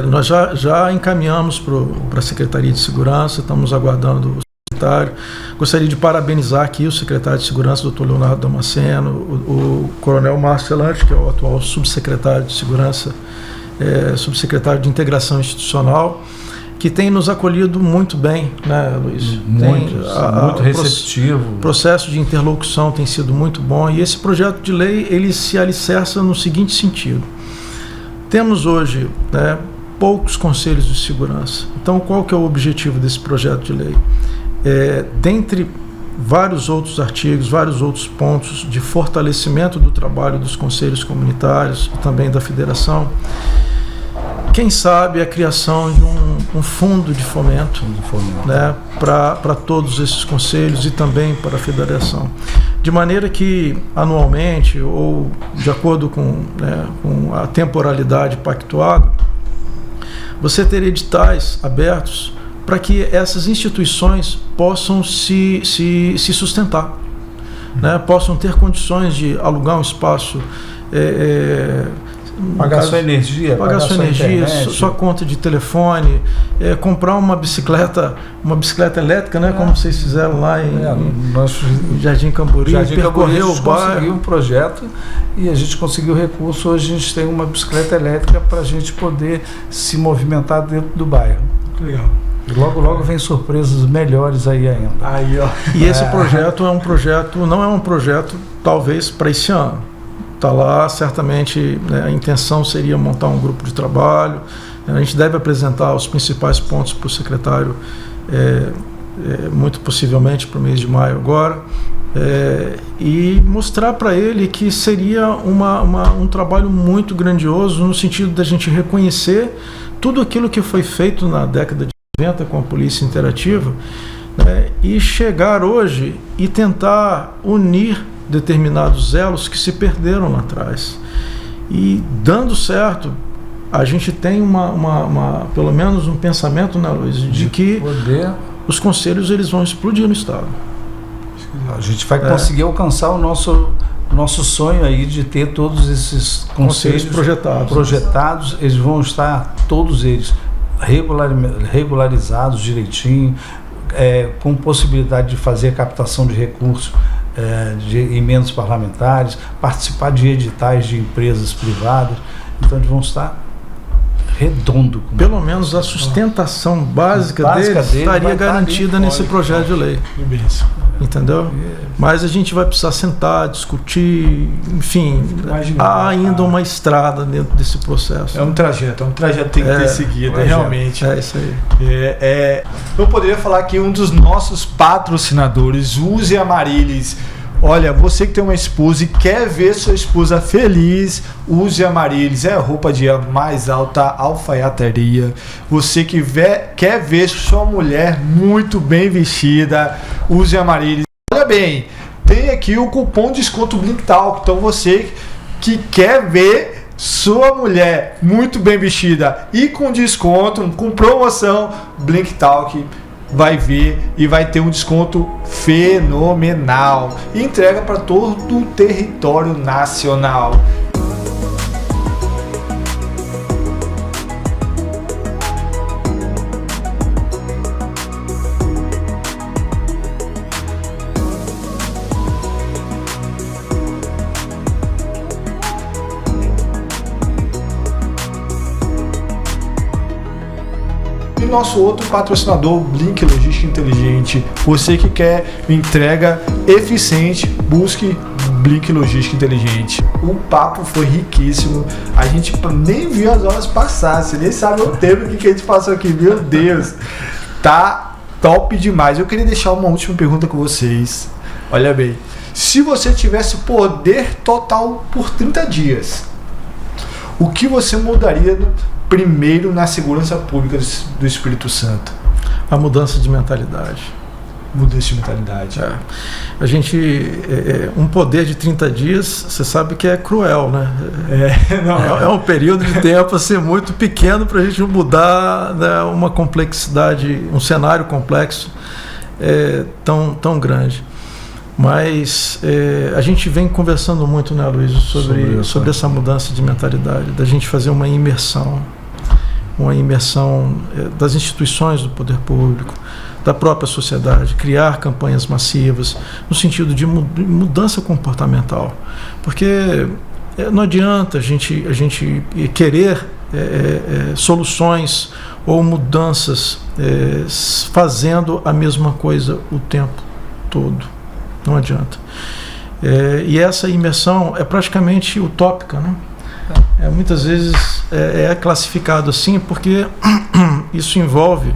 nós já encaminhamos para a Secretaria de Segurança, estamos aguardando o secretário. Gostaria de parabenizar aqui o secretário de Segurança, Dr. Leonardo Damasceno, o coronel Márcio Celante, que é o atual subsecretário de Segurança, subsecretário de Integração Institucional, que tem nos acolhido muito bem, né, Luiz? Muito receptivo. O processo de interlocução tem sido muito bom, e esse projeto de lei ele se alicerça no seguinte sentido: temos hoje, né, poucos conselhos de segurança. Então, qual que é o objetivo desse projeto de lei? Dentre vários outros artigos, vários outros pontos de fortalecimento do trabalho dos conselhos comunitários e também da federação, quem sabe a criação de um fundo de fomento, né, para todos esses conselhos e também para a federação, de maneira que anualmente ou de acordo com a temporalidade pactuada, você ter editais abertos para que essas instituições possam se sustentar, né? Possam ter condições de alugar um espaço, pagar sua energia, sua conta de telefone, comprar uma bicicleta elétrica, né? Como vocês fizeram lá em Jardim Camburi, percorrer o bairro. Conseguiu um projeto e a gente conseguiu recurso. Hoje a gente tem uma bicicleta elétrica para a gente poder se movimentar dentro do bairro. Legal. E logo vem surpresas melhores aí ainda. E esse projeto não é um projeto talvez para esse ano. Está lá, certamente, né, a intenção seria montar um grupo de trabalho. A gente deve apresentar os principais pontos para o secretário, muito possivelmente para o mês de maio agora, e mostrar para ele que seria um trabalho muito grandioso no sentido da gente reconhecer tudo aquilo que foi feito na década de 90 com a polícia interativa, né, e chegar hoje e tentar unir determinados elos que se perderam lá atrás. E dando certo, a gente tem pelo menos um pensamento, né, Luiz, de que os conselhos eles vão explodir no Estado. A gente vai conseguir alcançar o nosso sonho aí de ter todos esses conselhos projetados. Eles vão estar, todos eles, regularizados direitinho, com possibilidade de fazer captação de recursos de emendas parlamentares, participar de editais de empresas privadas. Então eles vão estar redondo. Pelo menos a sustentação básica deles estaria garantida nesse projeto de lei. Entendeu? Mas a gente vai precisar sentar, discutir, enfim, há ainda uma estrada dentro desse processo. É um trajeto que tem que ter seguido, realmente. É isso aí. Eu poderia falar que um dos nossos patrocinadores, Use Amarilis. Olha, você que tem uma esposa e quer ver sua esposa feliz, Use Amarilis, é a roupa de mais alta alfaiataria. Você que quer ver sua mulher muito bem vestida, Use Amarilis. Olha bem, tem aqui o cupom de desconto BlinkTalk. Então você que quer ver sua mulher muito bem vestida e com desconto, com promoção, BlinkTalk vai ver e vai ter um desconto fenomenal. E entrega para todo o território nacional. Nosso outro patrocinador, Blink Logística Inteligente. Você que quer entrega eficiente, busque Blink Logística Inteligente. O papo foi riquíssimo. A gente nem viu as horas passar. Você nem sabe o tempo que a gente passou aqui. Meu Deus, tá top demais. Eu queria deixar uma última pergunta com vocês. Olha bem, se você tivesse poder total por 30 dias, o que você mudaria primeiro na segurança pública do Espírito Santo? A mudança de mentalidade. Mudança de mentalidade. A gente, um poder de 30 dias, você sabe que é cruel, né? É um período de tempo assim, muito pequeno para a gente mudar, né, uma complexidade, um cenário complexo tão grande. Mas a gente vem conversando muito, né, Luiz, sobre essa mudança de mentalidade, da gente fazer uma imersão das instituições do poder público, da própria sociedade, criar campanhas massivas no sentido de mudança comportamental, porque não adianta a gente querer soluções ou mudanças fazendo a mesma coisa o tempo todo, não adianta. E essa imersão é praticamente utópica, né? Muitas vezes é classificado assim porque isso envolve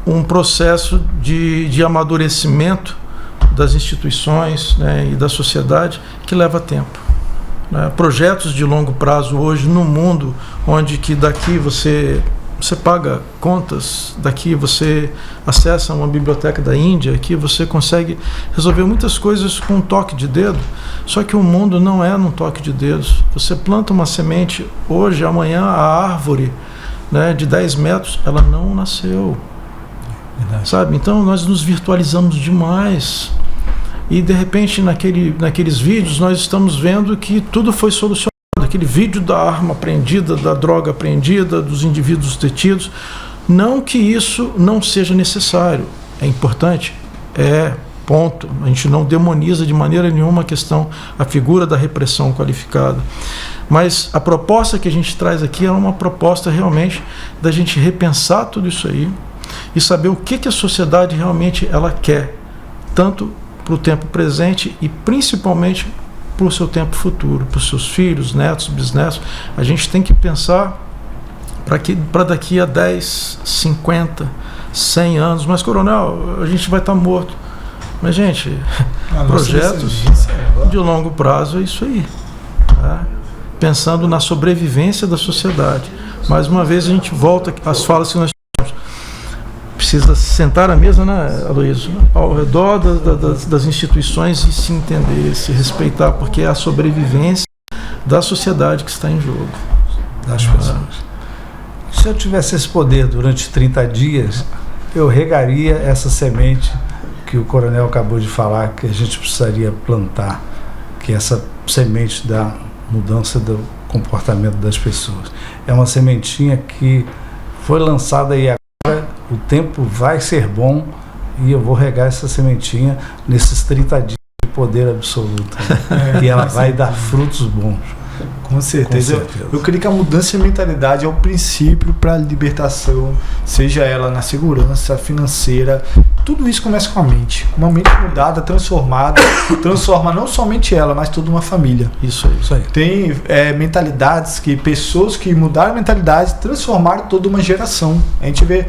um processo de amadurecimento das instituições, né, e da sociedade que leva tempo. Né? Projetos de longo prazo hoje no mundo, onde que daqui você paga contas, daqui você acessa uma biblioteca da Índia, aqui você consegue resolver muitas coisas com um toque de dedo, só que o mundo não é num toque de dedos. Você planta uma semente hoje, amanhã a árvore, né, de 10 metros, ela não nasceu. Verdade. Sabe? Então nós nos virtualizamos demais e de repente naqueles vídeos nós estamos vendo que tudo foi solucionado. Aquele vídeo da arma apreendida, da droga apreendida, dos indivíduos detidos. Não que isso não seja necessário, é importante, ponto. A gente não demoniza de maneira nenhuma a figura da repressão qualificada. Mas a proposta que a gente traz aqui é uma proposta realmente da gente repensar tudo isso aí e saber o que a sociedade realmente ela quer, tanto para o tempo presente e principalmente para o seu tempo futuro, para os seus filhos, netos, bisnetos. A gente tem que pensar para daqui a 10, 50, 100 anos. Mas, coronel, a gente vai estar morto. Mas, gente, projetos de longo prazo é isso aí. Tá? pensando na sobrevivência da sociedade. Mais uma vez a gente volta às falas que nós tivemos. Precisa sentar à mesa, né, Aloysio? Ao redor das instituições e se entender, se respeitar, porque é a sobrevivência da sociedade que está em jogo. Das pessoas. Se eu tivesse esse poder durante 30 dias, eu regaria essa semente que o coronel acabou de falar, que a gente precisaria plantar, que é essa semente da mudança do comportamento das pessoas. É uma sementinha que foi lançada e agora o tempo vai ser bom e eu vou regar essa sementinha nesses 30 dias de poder absoluto. E ela vai dar frutos bons. Com certeza. Eu creio que a mudança de mentalidade é o princípio para a libertação, seja ela na segurança financeira. Tudo isso começa com a mente. Uma mente mudada, transformada, transforma não somente ela, mas toda uma família. Isso aí. Tem mentalidades que pessoas que mudaram a mentalidade transformaram toda uma geração. A gente vê,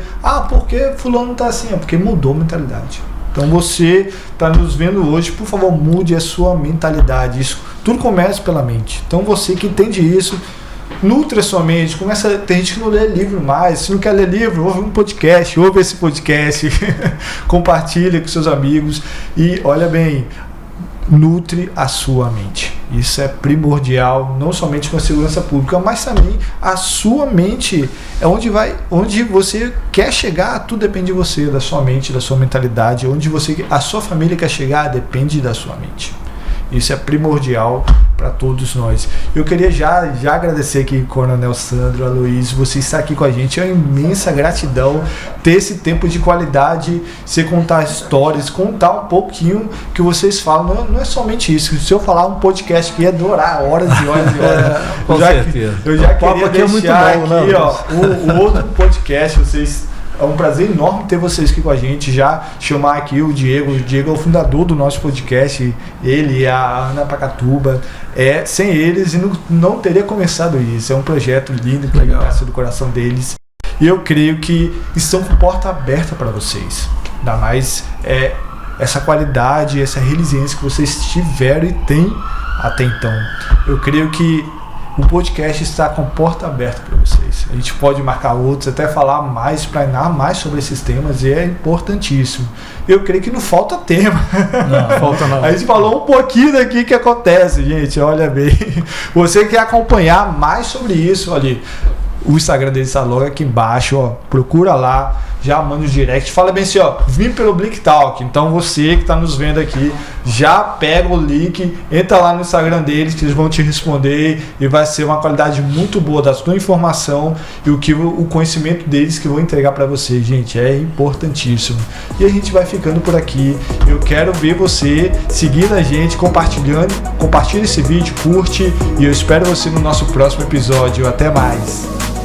por que fulano está assim? É porque mudou a mentalidade. Então você está nos vendo hoje, por favor, mude a sua mentalidade. Isso tudo começa pela mente. Então você que entende isso, nutre a sua mente. Tem gente que não lê livro mais. Se não quer ler livro, ouve um podcast, ouve esse podcast, compartilha com seus amigos e olha bem, nutre a sua mente. Isso é primordial, não somente com a segurança pública, mas também a sua mente é onde você quer chegar, tudo depende de você, da sua mente, da sua mentalidade. A sua família quer chegar, depende da sua mente. Isso é primordial para todos nós. Eu queria já agradecer aqui, Coronel Sandro, Aloysio, você estar aqui com a gente. É uma imensa gratidão ter esse tempo de qualidade, você contar histórias, contar um pouquinho que vocês falam. Não é somente isso. Se eu falar um podcast que ia durar horas e horas e horas. Com certeza. Eu já o papo queria aqui é muito bom, aqui, né? o outro podcast, vocês... É um prazer enorme ter vocês aqui com a gente. Já chamar aqui o Diego. O Diego é o fundador do nosso podcast. Ele e a Ana Pacatuba. Sem eles não teria começado isso. É um projeto lindo que nasceu do coração deles. E eu creio que estão com porta aberta para vocês. Ainda mais essa qualidade, essa resiliência que vocês tiveram e têm até então. Eu creio que o podcast está com porta aberta para vocês. A gente pode marcar outros, até falar mais, planear mais sobre esses temas, e é importantíssimo. Eu creio que não falta tema. Não, falta não. A gente falou um pouquinho daqui que acontece, gente, olha bem. Você quer acompanhar mais sobre isso, olha, o Instagram deles está logo aqui embaixo, procura lá, já manda o direct, fala bem assim, vim pelo Blick Talk. Então você que está nos vendo aqui, já pega o link, entra lá no Instagram deles, que eles vão te responder e vai ser uma qualidade muito boa da sua informação e o conhecimento deles que vão entregar para você, gente, é importantíssimo. E a gente vai ficando por aqui. Eu quero ver você seguindo a gente, compartilha esse vídeo, curte, e eu espero você no nosso próximo episódio. Até mais!